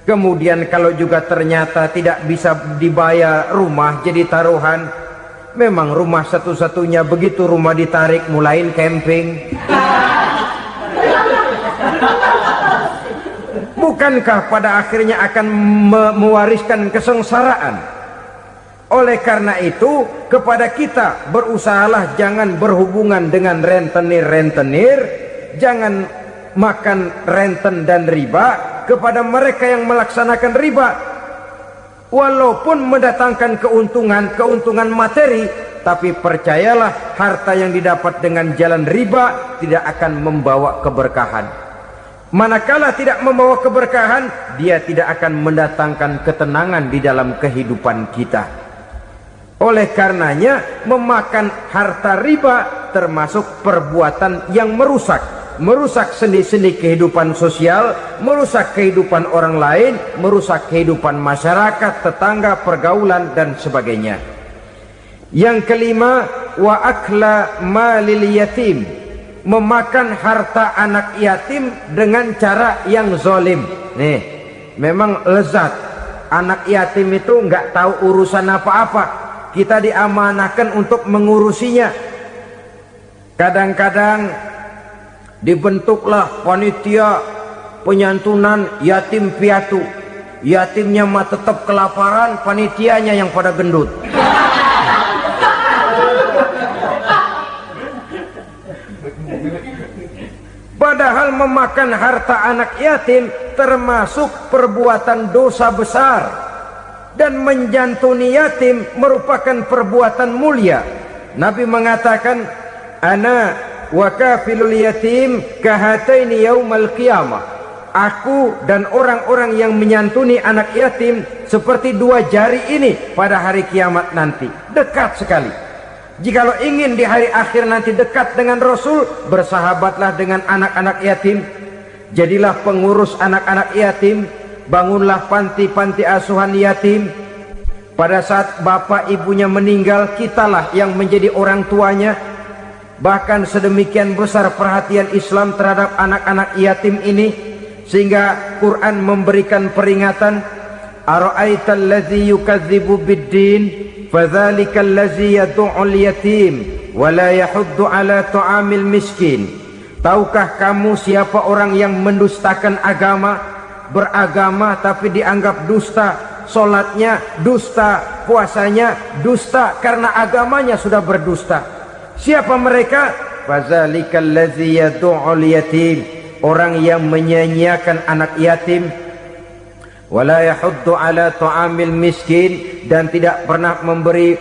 S1: Kemudian kalau juga ternyata tidak bisa dibayar, rumah jadi taruhan. Memang rumah satu-satunya, begitu rumah ditarik mulain camping. Bukankah pada akhirnya akan mewariskan kesengsaraan? Oleh karena itu, kepada kita berusahalah jangan berhubungan dengan rentenir, jangan makan renten dan riba. Kepada mereka yang melaksanakan riba, walaupun mendatangkan keuntungan materi, tapi percayalah, harta yang didapat dengan jalan riba tidak akan membawa keberkahan. Manakala tidak membawa keberkahan, dia tidak akan mendatangkan ketenangan di dalam kehidupan kita. Oleh karenanya, memakan harta riba termasuk perbuatan yang merusak sendi-sendi kehidupan sosial, merusak kehidupan orang lain, merusak kehidupan masyarakat, tetangga, pergaulan, dan sebagainya. Yang kelima, wa akla malil yatim, memakan harta anak yatim dengan cara yang zalim. Nih, memang lezat. Anak yatim itu nggak tahu urusan apa-apa, kita diamanahkan untuk mengurusinya. Kadang-kadang dibentuklah panitia penyantunan yatim piatu. Yatimnya mah tetap kelaparan, panitianya yang pada gendut. Padahal memakan harta anak yatim termasuk perbuatan dosa besar, dan menjantuni yatim merupakan perbuatan mulia. Nabi mengatakan, ana wa kafilul yatim kahataini yaumal qiyamah. Aku dan orang-orang yang menyantuni anak yatim seperti dua jari ini pada hari kiamat nanti. Dekat sekali. Jikalau ingin di hari akhir nanti dekat dengan Rasul, bersahabatlah dengan anak-anak yatim. Jadilah pengurus anak-anak yatim. Bangunlah panti-panti asuhan yatim. Pada saat bapak ibunya meninggal, kitalah yang menjadi orang tuanya. Bahkan sedemikian besar perhatian Islam terhadap anak-anak yatim ini, sehingga Quran memberikan peringatan, ara'aital ladzi yukadzibu biddin fadzalikal ladzi yad'ul yatim wa la yahuddu ala ta'amil miskin. Tahukah kamu siapa orang yang mendustakan agama, beragama tapi dianggap dusta, salatnya dusta, puasanya dusta, karena agamanya sudah berdusta. Siapa mereka? Fazalikal ladzi yad'ul yatim, orang yang menyia-nyiakan anak yatim, wala yahuddu ala ta'amil miskin, dan tidak pernah memberi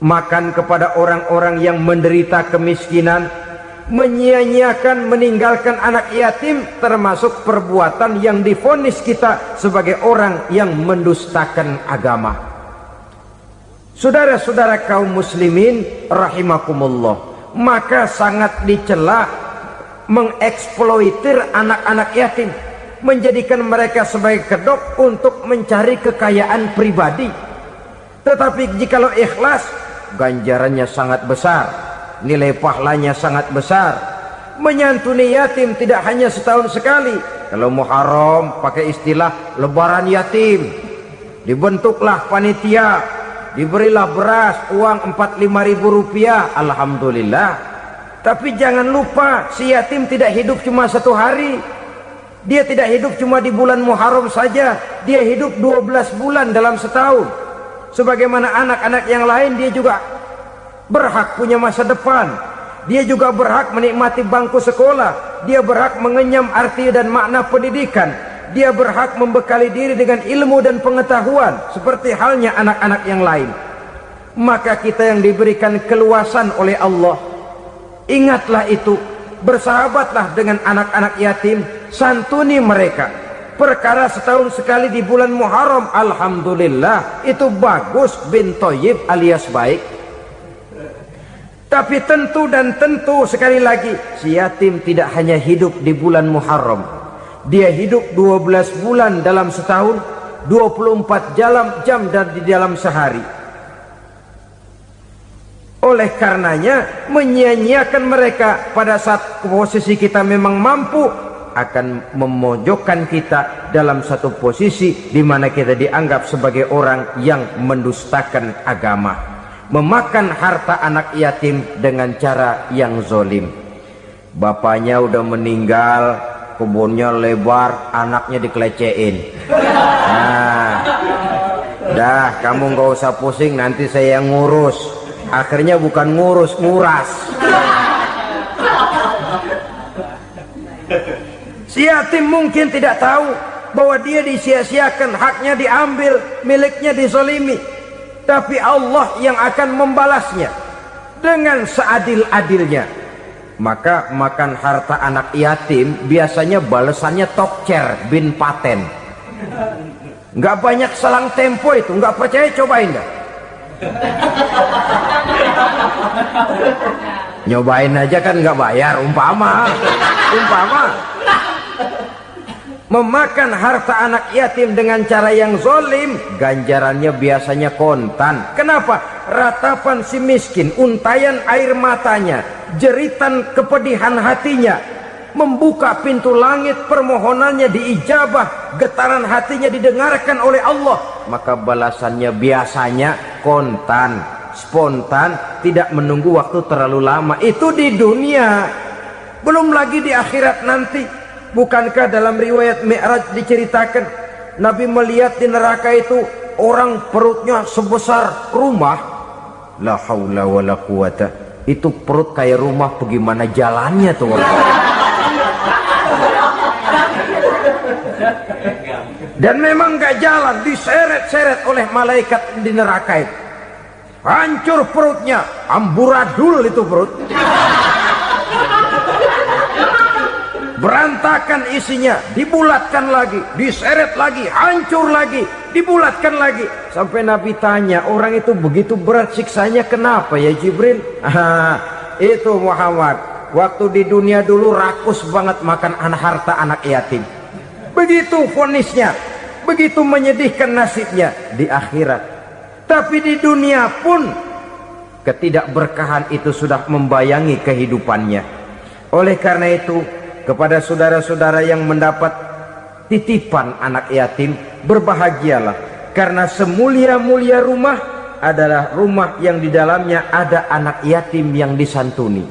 S1: makan kepada orang-orang yang menderita kemiskinan. Menyia-nyiakan, meninggalkan anak yatim termasuk perbuatan yang divonis kita sebagai orang yang mendustakan agama. Saudara-saudara kaum muslimin rahimakumullah, maka sangat dicela mengeksploitir anak-anak yatim, menjadikan mereka sebagai kedok untuk mencari kekayaan pribadi. Tetapi jikalau ikhlas, ganjarannya sangat besar, nilai pahalanya sangat besar. Menyantuni yatim tidak hanya setahun sekali. Kalau Muharram pakai istilah lebaran yatim, dibentuklah panitia, diberilah beras, uang 45.000 rupiah, alhamdulillah. Tapi jangan lupa, si yatim tidak hidup cuma satu hari. Dia tidak hidup cuma di bulan Muharram saja, dia hidup 12 bulan dalam setahun. Sebagaimana anak-anak yang lain, dia juga berhak punya masa depan. Dia juga berhak menikmati bangku sekolah. Dia berhak mengenyam arti dan makna pendidikan. Dia berhak membekali diri dengan ilmu dan pengetahuan, seperti halnya anak-anak yang lain. Maka kita yang diberikan keluasan oleh Allah, ingatlah itu, bersahabatlah dengan anak-anak yatim, santuni mereka. Perkara setahun sekali di bulan Muharram, alhamdulillah, itu bagus, bin Thayyib alias baik. Tapi tentu dan tentu, sekali lagi, si yatim tidak hanya hidup di bulan Muharram. Dia hidup 12 bulan dalam setahun, 24 jam dan di dalam sehari. Oleh karenanya, menyia-nyiakan mereka pada saat posisi kita memang mampu akan memojokkan kita dalam satu posisi di mana kita dianggap sebagai orang yang mendustakan agama, memakan harta anak yatim dengan cara yang zolim. Bapaknya udah meninggal, kebunnya lebar, anaknya dikelecehin. Nah, dah kamu nggak usah pusing, nanti saya yang ngurus. Akhirnya bukan ngurus, nguras. Si yatim mungkin tidak tahu bahwa dia disia-siakan, haknya diambil, miliknya dizalimi. Tapi Allah yang akan membalasnya dengan seadil-adilnya. Maka makan harta anak yatim biasanya balasannya tokcer bin paten. Nggak banyak selang tempo itu, nggak percaya cobain dah. Nyobain aja kan nggak bayar, umpama memakan harta anak yatim dengan cara yang zolim, ganjarannya biasanya kontan. Kenapa? Ratapan si miskin, untayan air matanya, jeritan kepedihan hatinya, membuka pintu langit, permohonannya diijabah, getaran hatinya didengarkan oleh Allah, maka balasannya biasanya kontan, spontan, tidak menunggu waktu terlalu lama. Itu di dunia, belum lagi di akhirat nanti. Bukankah dalam riwayat Mi'raj diceritakan Nabi melihat di neraka itu orang perutnya sebesar rumah? La haula wala quwata. Itu perut kayak rumah, bagaimana jalannya tuh orang? Dan memang gak jalan, diseret-seret oleh malaikat di neraka itu. Hancur perutnya, amburadul itu perut. Berantakan isinya, dibulatkan lagi, diseret lagi, hancur lagi, dibulatkan lagi. Sampai Nabi tanya, orang itu begitu berat siksanya kenapa ya Jibril? Itu Muhammad, waktu di dunia dulu rakus banget makan harta anak yatim. Begitu vonisnya, begitu menyedihkan nasibnya di akhirat. Tapi di dunia pun ketidakberkahan itu sudah membayangi kehidupannya. Oleh karena itu, kepada saudara-saudara yang mendapat titipan anak yatim, berbahagialah, karena semulia-mulia rumah adalah rumah yang di dalamnya ada anak yatim yang disantuni.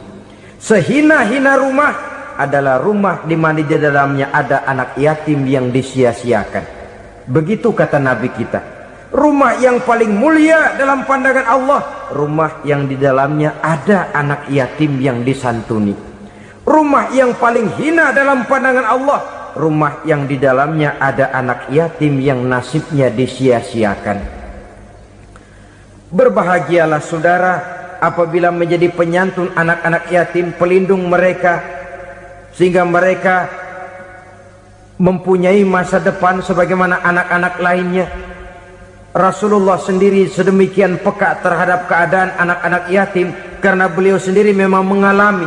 S1: Sehina-hina rumah adalah rumah di mana di dalamnya ada anak yatim yang disia-siakan. Begitu kata Nabi kita. Rumah yang paling mulia dalam pandangan Allah, rumah yang di dalamnya ada anak yatim yang disantuni. Rumah yang paling hina dalam pandangan Allah, rumah yang di dalamnya ada anak yatim yang nasibnya disia-siakan. Berbahagialah saudara apabila menjadi penyantun anak-anak yatim, pelindung mereka, sehingga mereka mempunyai masa depan sebagaimana anak-anak lainnya. Rasulullah sendiri sedemikian peka terhadap keadaan anak-anak yatim, karena beliau sendiri memang mengalami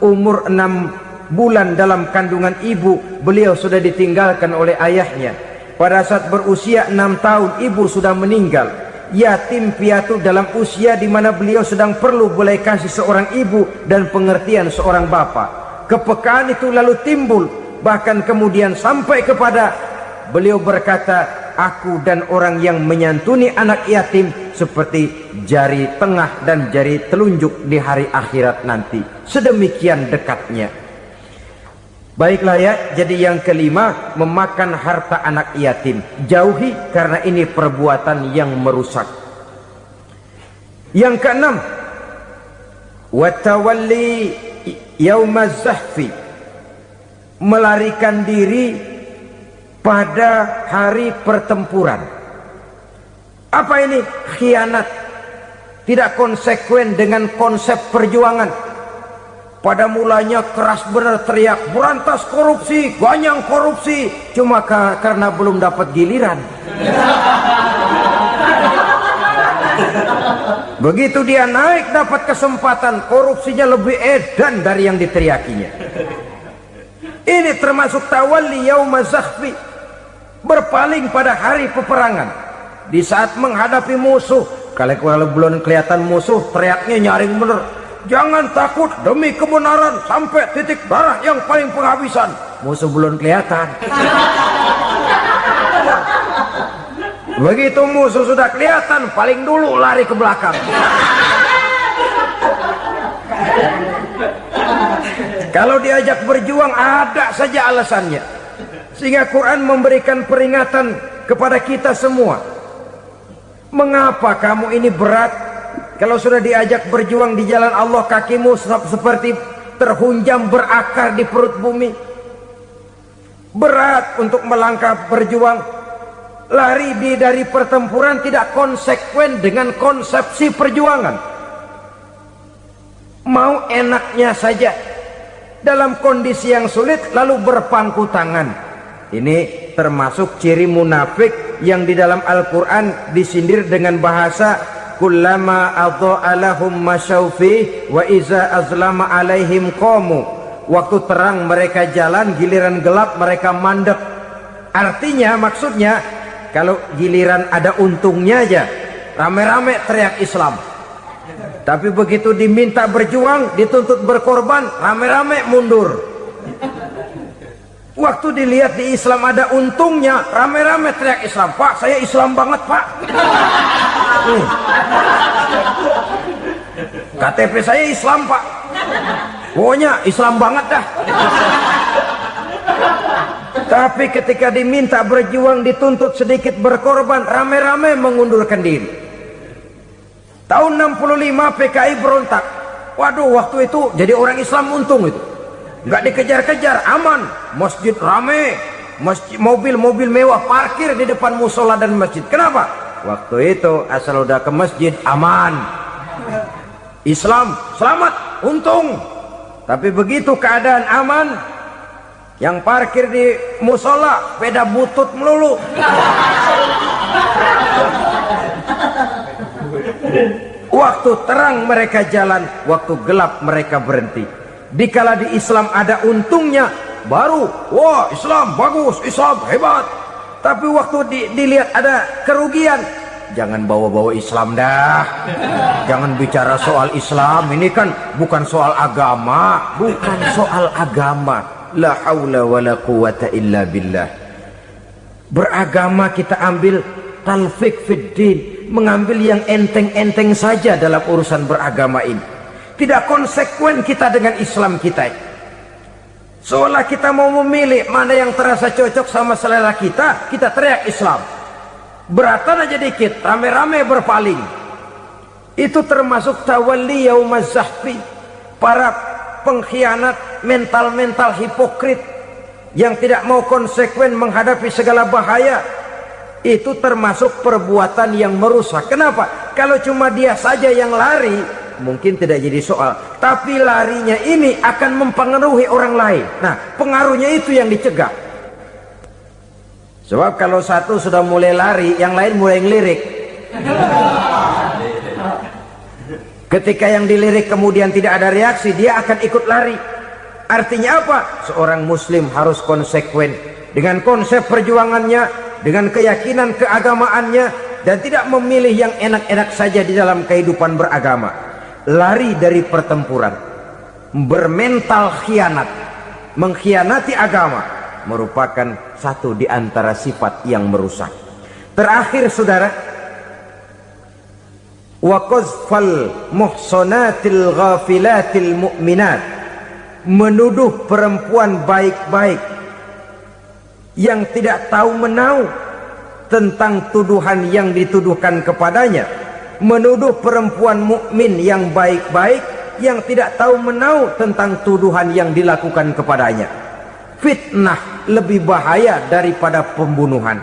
S1: umur 6 bulan dalam kandungan ibu, beliau sudah ditinggalkan oleh ayahnya. Pada saat berusia 6 tahun ibu sudah meninggal. Yatim piatu dalam usia di mana beliau sedang perlu belas kasih seorang ibu dan pengertian seorang bapa. Kepekaan itu lalu timbul, bahkan kemudian sampai kepada beliau berkata, aku dan orang yang menyantuni anak yatim seperti jari tengah dan jari telunjuk di hari akhirat nanti. Sedemikian dekatnya. Baiklah ya, jadi yang kelima, memakan harta anak yatim. Jauhi, karena ini perbuatan yang merusak. Yang keenam, watawalli yaumaz zahfi, melarikan diri pada hari pertempuran. Apa ini? Khianat. Tidak konsekuen dengan konsep perjuangan. Pada mulanya keras benar teriak, berantas korupsi, ganyang korupsi. Cuma karena belum dapat giliran. Begitu dia naik dapat kesempatan, korupsinya lebih edan dari yang diteriakinya. Ini termasuk tawalli yaumaz zahfi, berpaling pada hari peperangan. Di saat menghadapi musuh, kalau belum kelihatan musuh, teriaknya nyaring bener. Jangan takut demi kebenaran sampai titik darah yang paling penghabisan. Musuh belum kelihatan. Begitu musuh sudah kelihatan, paling dulu lari ke belakang. Kalau diajak berjuang ada saja alasannya. Sehingga Quran memberikan peringatan kepada kita semua. Mengapa kamu ini berat? Kalau sudah diajak berjuang di jalan Allah, kakimu seperti terhunjam berakar di perut bumi. Berat untuk melangkah berjuang. Lari dari pertempuran tidak konsekuen dengan konsepsi perjuangan. Mau enaknya saja. Dalam kondisi yang sulit lalu berpangku tangan. Ini termasuk ciri munafik yang di dalam Al-Quran disindir dengan bahasa kullama adha'a lahum masyaufi wa iza azlama alaihim qamu. Waktu terang mereka jalan, giliran gelap mereka mandek. Artinya, maksudnya kalau giliran ada untungnya aja rame-rame teriak Islam, tapi begitu diminta berjuang, dituntut berkorban, rame-rame mundur. Waktu dilihat di Islam ada untungnya, rame-rame teriak Islam. Pak, saya Islam banget, Pak. KTP saya Islam, Pak. Pokoknya Islam banget dah. Tapi ketika diminta berjuang, dituntut sedikit berkorban, rame-rame mengundurkan diri. Tahun 65 PKI berontak. Waduh, waktu itu jadi orang Islam untung itu. Nggak dikejar-kejar, aman. Masjid rame, mobil-mobil mewah parkir di depan musola dan masjid. Kenapa? Waktu itu asal udah ke masjid aman. Islam selamat, untung. Tapi begitu keadaan aman, yang parkir di musola sepeda butut melulu. Waktu terang mereka jalan, waktu gelap mereka berhenti. Dikala di Islam ada untungnya, baru wah Islam bagus, Islam hebat. Tapi waktu dilihat ada kerugian, jangan bawa-bawa Islam dah. Jangan bicara soal Islam, ini kan bukan soal agama. Bukan soal agama. La haula wala quwata illa billah. Beragama kita ambil talfik fiddin, mengambil yang enteng-enteng saja dalam urusan beragama ini. Tidak konsekuen kita dengan Islam kita. Seolah kita mau memilih mana yang terasa cocok sama selera kita, kita teriak Islam. Beratan aja dikit, rame-rame berpaling. Itu termasuk tawalli yaumaz zahfi. Para pengkhianat, mental-mental hipokrit yang tidak mau konsekuen menghadapi segala bahaya. Itu termasuk perbuatan yang merusak. Kenapa? Kalau cuma dia saja yang lari, mungkin tidak jadi soal, tapi larinya ini akan mempengaruhi orang lain. Nah, pengaruhnya itu yang dicegah. Sebab kalau satu sudah mulai lari, yang lain mulai ngelirik. Ketika yang dilirik kemudian tidak ada reaksi, dia akan ikut lari. Artinya apa? Seorang muslim harus konsekuen dengan konsep perjuangannya, dengan keyakinan keagamaannya, dan tidak memilih yang enak-enak saja di dalam kehidupan beragama. Lari dari pertempuran, bermental khianat, mengkhianati agama, merupakan satu di antara sifat yang merusak. Terakhir saudara, wa qazfal muhsanatil ghafilatil mu'minat, menuduh perempuan baik-baik yang tidak tahu menau tentang tuduhan yang dituduhkan kepadanya, menuduh perempuan mukmin yang baik-baik yang tidak tahu menau tentang tuduhan yang dilakukan kepadanya. Fitnah lebih bahaya daripada pembunuhan.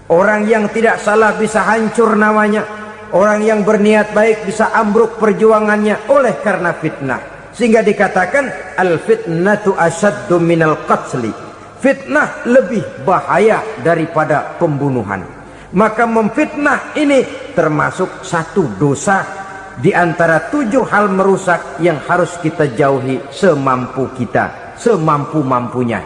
S1: Orang yang tidak salah bisa hancur namanya, orang yang berniat baik bisa ambruk perjuangannya oleh karena fitnah. Sehingga dikatakan al-fitnatu asyaddu minal qatli, fitnah lebih bahaya daripada pembunuhan. Maka memfitnah ini termasuk satu dosa di antara 7 hal merusak yang harus kita jauhi semampu kita, semampu-mampunya.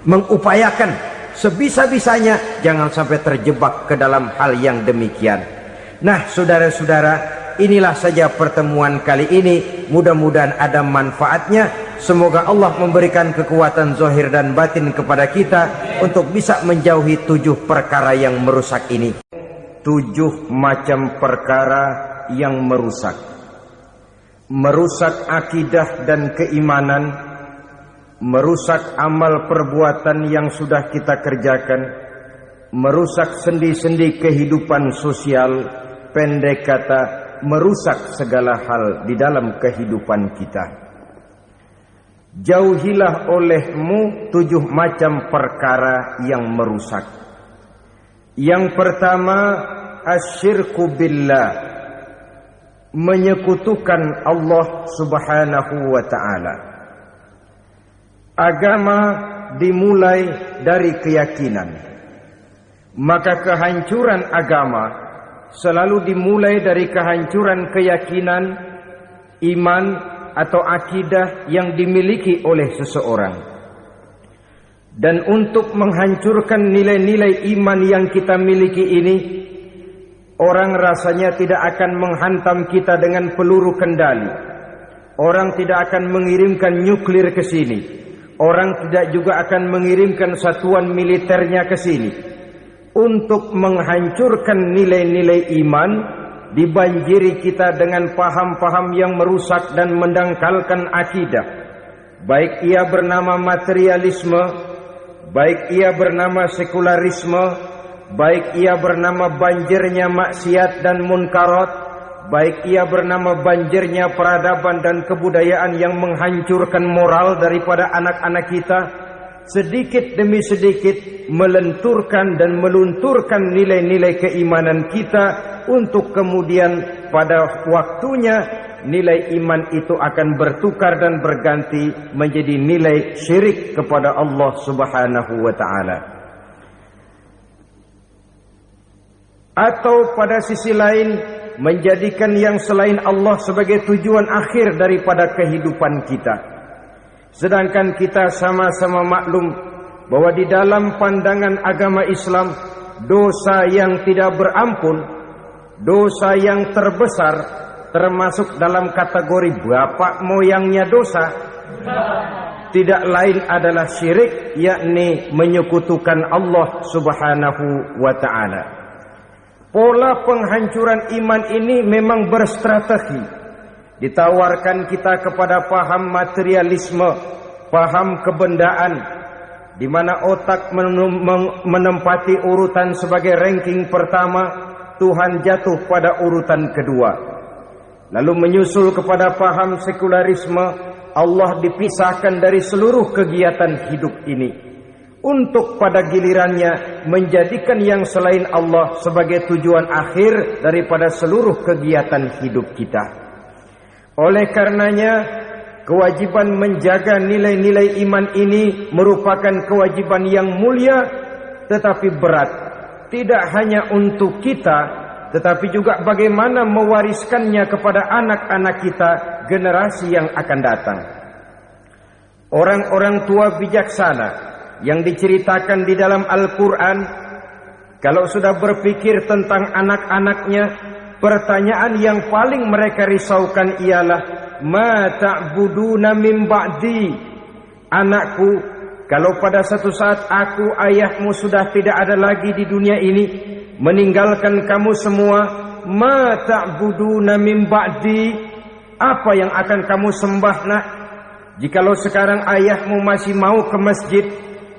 S1: Mengupayakan sebisa-bisanya jangan sampai terjebak ke dalam hal yang demikian. Nah saudara-saudara, inilah saja pertemuan kali ini. Mudah-mudahan ada manfaatnya. Semoga Allah memberikan kekuatan zahir dan batin kepada kita untuk bisa menjauhi 7 perkara yang merusak ini. 7 macam perkara yang merusak. Merusak akidah dan keimanan, merusak amal perbuatan yang sudah kita kerjakan, merusak sendi-sendi kehidupan sosial, pendek kata, merusak segala hal di dalam kehidupan kita. Jauhilah olehmu 7 macam perkara yang merusak. Yang pertama, asyirku billah, menyekutukan Allah subhanahu wa ta'ala. Agama dimulai dari keyakinan, maka kehancuran agama selalu dimulai dari kehancuran keyakinan, iman atau akidah yang dimiliki oleh seseorang. Dan untuk menghancurkan nilai-nilai iman yang kita miliki ini, orang rasanya tidak akan menghantam kita dengan peluru kendali. Orang tidak akan mengirimkan nuklir ke sini. Orang tidak juga akan mengirimkan satuan militernya ke sini. Untuk menghancurkan nilai-nilai iman, dibanjiri kita dengan paham-paham yang merusak dan mendangkalkan akidah. Baik ia bernama materialisme, baik ia bernama sekularisme, baik ia bernama banjirnya maksiat dan munkarat, baik ia bernama banjirnya peradaban dan kebudayaan yang menghancurkan moral daripada anak-anak kita. Sedikit demi sedikit melenturkan dan melunturkan nilai-nilai keimanan kita, untuk kemudian pada waktunya nilai iman itu akan bertukar dan berganti menjadi nilai syirik kepada Allah subhanahu wa ta'ala. Atau pada sisi lain, menjadikan yang selain Allah sebagai tujuan akhir daripada kehidupan kita. Sedangkan kita sama-sama maklum bahwa di dalam pandangan agama Islam, dosa yang tidak berampun, dosa yang terbesar, termasuk dalam kategori bapak moyangnya dosa, tidak lain adalah syirik, yakni menyekutukan Allah subhanahu wa ta'ala. Pola penghancuran iman ini memang berstrategi. Ditawarkan kita kepada paham materialisme, paham kebendaan, di mana otak menempati urutan sebagai ranking pertama, Tuhan jatuh pada urutan kedua. Lalu menyusul kepada paham sekularisme, Allah dipisahkan dari seluruh kegiatan hidup ini, untuk pada gilirannya menjadikan yang selain Allah sebagai tujuan akhir daripada seluruh kegiatan hidup kita. Oleh karenanya, kewajiban menjaga nilai-nilai iman ini merupakan kewajiban yang mulia tetapi berat. Tidak hanya untuk kita, tetapi juga bagaimana mewariskannya kepada anak-anak kita, generasi yang akan datang. Orang-orang tua bijaksana yang diceritakan di dalam Al-Quran, kalau sudah berpikir tentang anak-anaknya, pertanyaan yang paling mereka risaukan ialah, ma ta'buduna min ba'di? Anakku, kalau pada satu saat aku, ayahmu sudah tidak ada lagi di dunia ini, meninggalkan kamu semua, ma ta'buduna min ba'di? Apa yang akan kamu sembah, nak? Jikalau sekarang ayahmu masih mau ke masjid,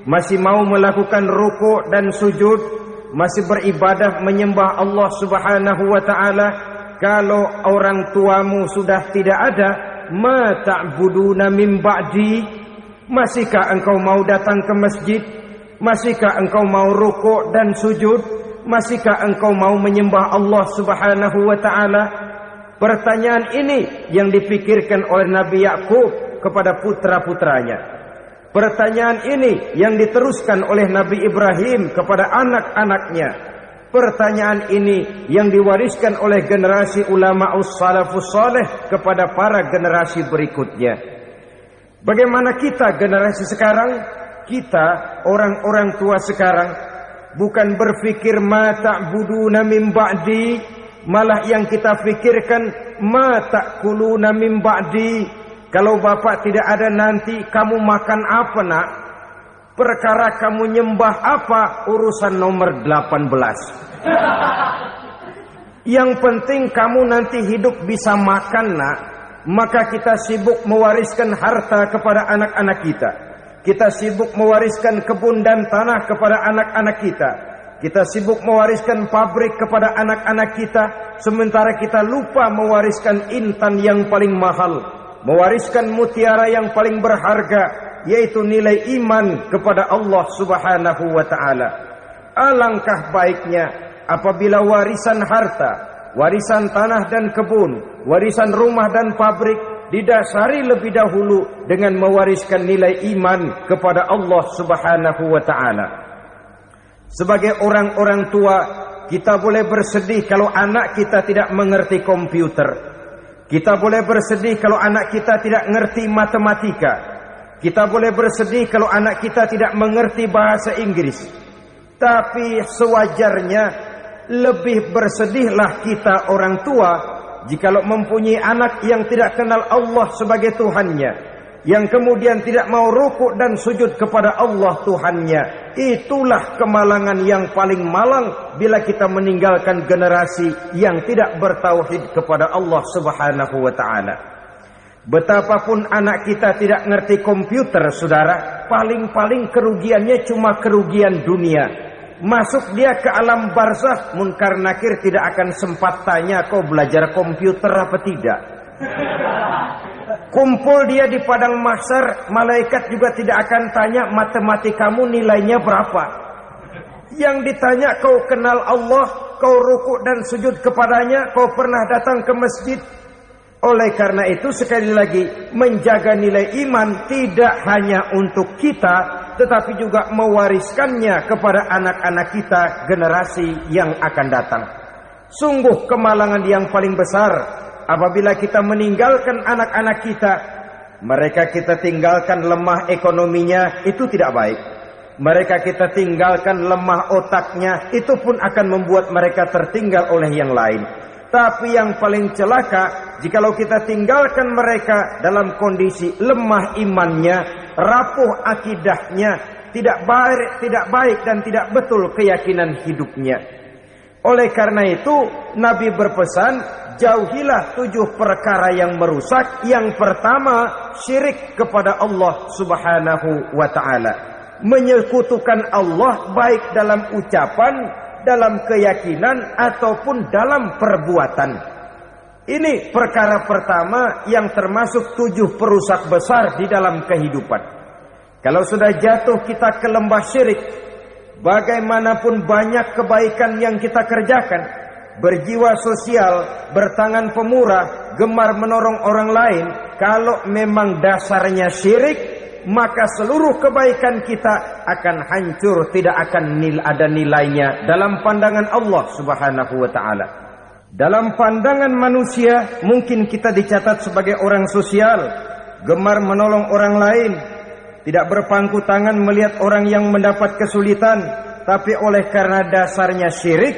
S1: masih mau melakukan rukuk dan sujud, masih beribadah menyembah Allah Subhanahu wa ta'ala, kalau orang tuamu sudah tidak ada, ma ta'buduna min ba'di? Masihkah engkau mau datang ke masjid? Masihkah engkau mau rukuk dan sujud? Masihkah engkau mau menyembah Allah Subhanahu wa ta'ala? Pertanyaan ini yang dipikirkan oleh Nabi Yakub kepada putra-putranya. Pertanyaan ini yang diteruskan oleh Nabi Ibrahim kepada anak-anaknya. Pertanyaan ini yang diwariskan oleh generasi ulama'us salafus saleh kepada para generasi berikutnya. Bagaimana kita generasi sekarang? Kita orang-orang tua sekarang bukan berfikir ma ta'buduna min ba'di, malah yang kita fikirkan ma ta'kuluna min ba'di. Kalau bapak tidak ada nanti kamu makan apa, nak? Perkara kamu nyembah apa, urusan nomor 18. Yang penting kamu nanti hidup bisa makan, nak. Maka kita sibuk mewariskan harta kepada anak-anak kita. Kita sibuk mewariskan kebun dan tanah kepada anak-anak kita. Kita sibuk mewariskan pabrik kepada anak-anak kita, sementara kita lupa mewariskan intan yang paling mahal, mewariskan mutiara yang paling berharga, yaitu nilai iman kepada Allah Subhanahu wa ta'ala. Alangkah baiknya apabila warisan harta, warisan tanah dan kebun, warisan rumah dan pabrik didasari lebih dahulu dengan mewariskan nilai iman kepada Allah Subhanahu wa ta'ala. Sebagai orang-orang tua, kita boleh bersedih kalau anak kita tidak mengerti komputer. Kita boleh bersedih kalau anak kita tidak mengerti matematika. Kita boleh bersedih kalau anak kita tidak mengerti bahasa Inggris. Tapi sewajarnya lebih bersedihlah kita orang tua jikalau mempunyai anak yang tidak kenal Allah sebagai Tuhannya, yang kemudian tidak mau rukuk dan sujud kepada Allah Tuhannya. Itulah kemalangan yang paling malang bila kita meninggalkan generasi yang tidak bertauhid kepada Allah Subhanahu wa ta'ala. Betapapun anak kita tidak ngerti komputer, saudara, paling-paling kerugiannya cuma kerugian dunia. Masuk dia ke alam barzakh, munkar nakir tidak akan sempat tanya kau belajar komputer apa tidak. Kumpul dia di padang mahsyar, malaikat juga tidak akan tanya matematikamu nilainya berapa. Yang ditanya, kau kenal Allah, kau rukuk dan sujud kepadanya, kau pernah datang ke masjid. Oleh karena itu sekali lagi, menjaga nilai iman tidak hanya untuk kita, tetapi juga mewariskannya kepada anak-anak kita, generasi yang akan datang. Sungguh kemalangan yang paling besar apabila kita meninggalkan anak-anak kita. Mereka kita tinggalkan lemah ekonominya, itu tidak baik. Mereka kita tinggalkan lemah otaknya, itu pun akan membuat mereka tertinggal oleh yang lain. Tapi yang paling celaka, jikalau kita tinggalkan mereka dalam kondisi lemah imannya, rapuh akidahnya, tidak baik dan tidak betul keyakinan hidupnya. Oleh karena itu, Nabi berpesan, jauhilah 7 perkara yang merusak. Yang pertama, syirik kepada Allah Subhanahu wa ta'ala. Menyekutukan Allah baik dalam ucapan, dalam keyakinan ataupun dalam perbuatan. Ini perkara pertama yang termasuk 7 perusak besar di dalam kehidupan. Kalau sudah jatuh kita ke lembah syirik, bagaimanapun banyak kebaikan yang kita kerjakan, berjiwa sosial, bertangan pemurah, gemar menolong orang lain, kalau memang dasarnya syirik, maka seluruh kebaikan kita akan hancur, tidak akan ada nilainya dalam pandangan Allah Subhanahu wa taala. Dalam pandangan manusia, mungkin kita dicatat sebagai orang sosial, gemar menolong orang lain, tidak berpangku tangan melihat orang yang mendapat kesulitan, tapi oleh karena dasarnya syirik,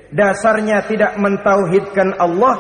S1: dasarnya tidak mentauhidkan Allah,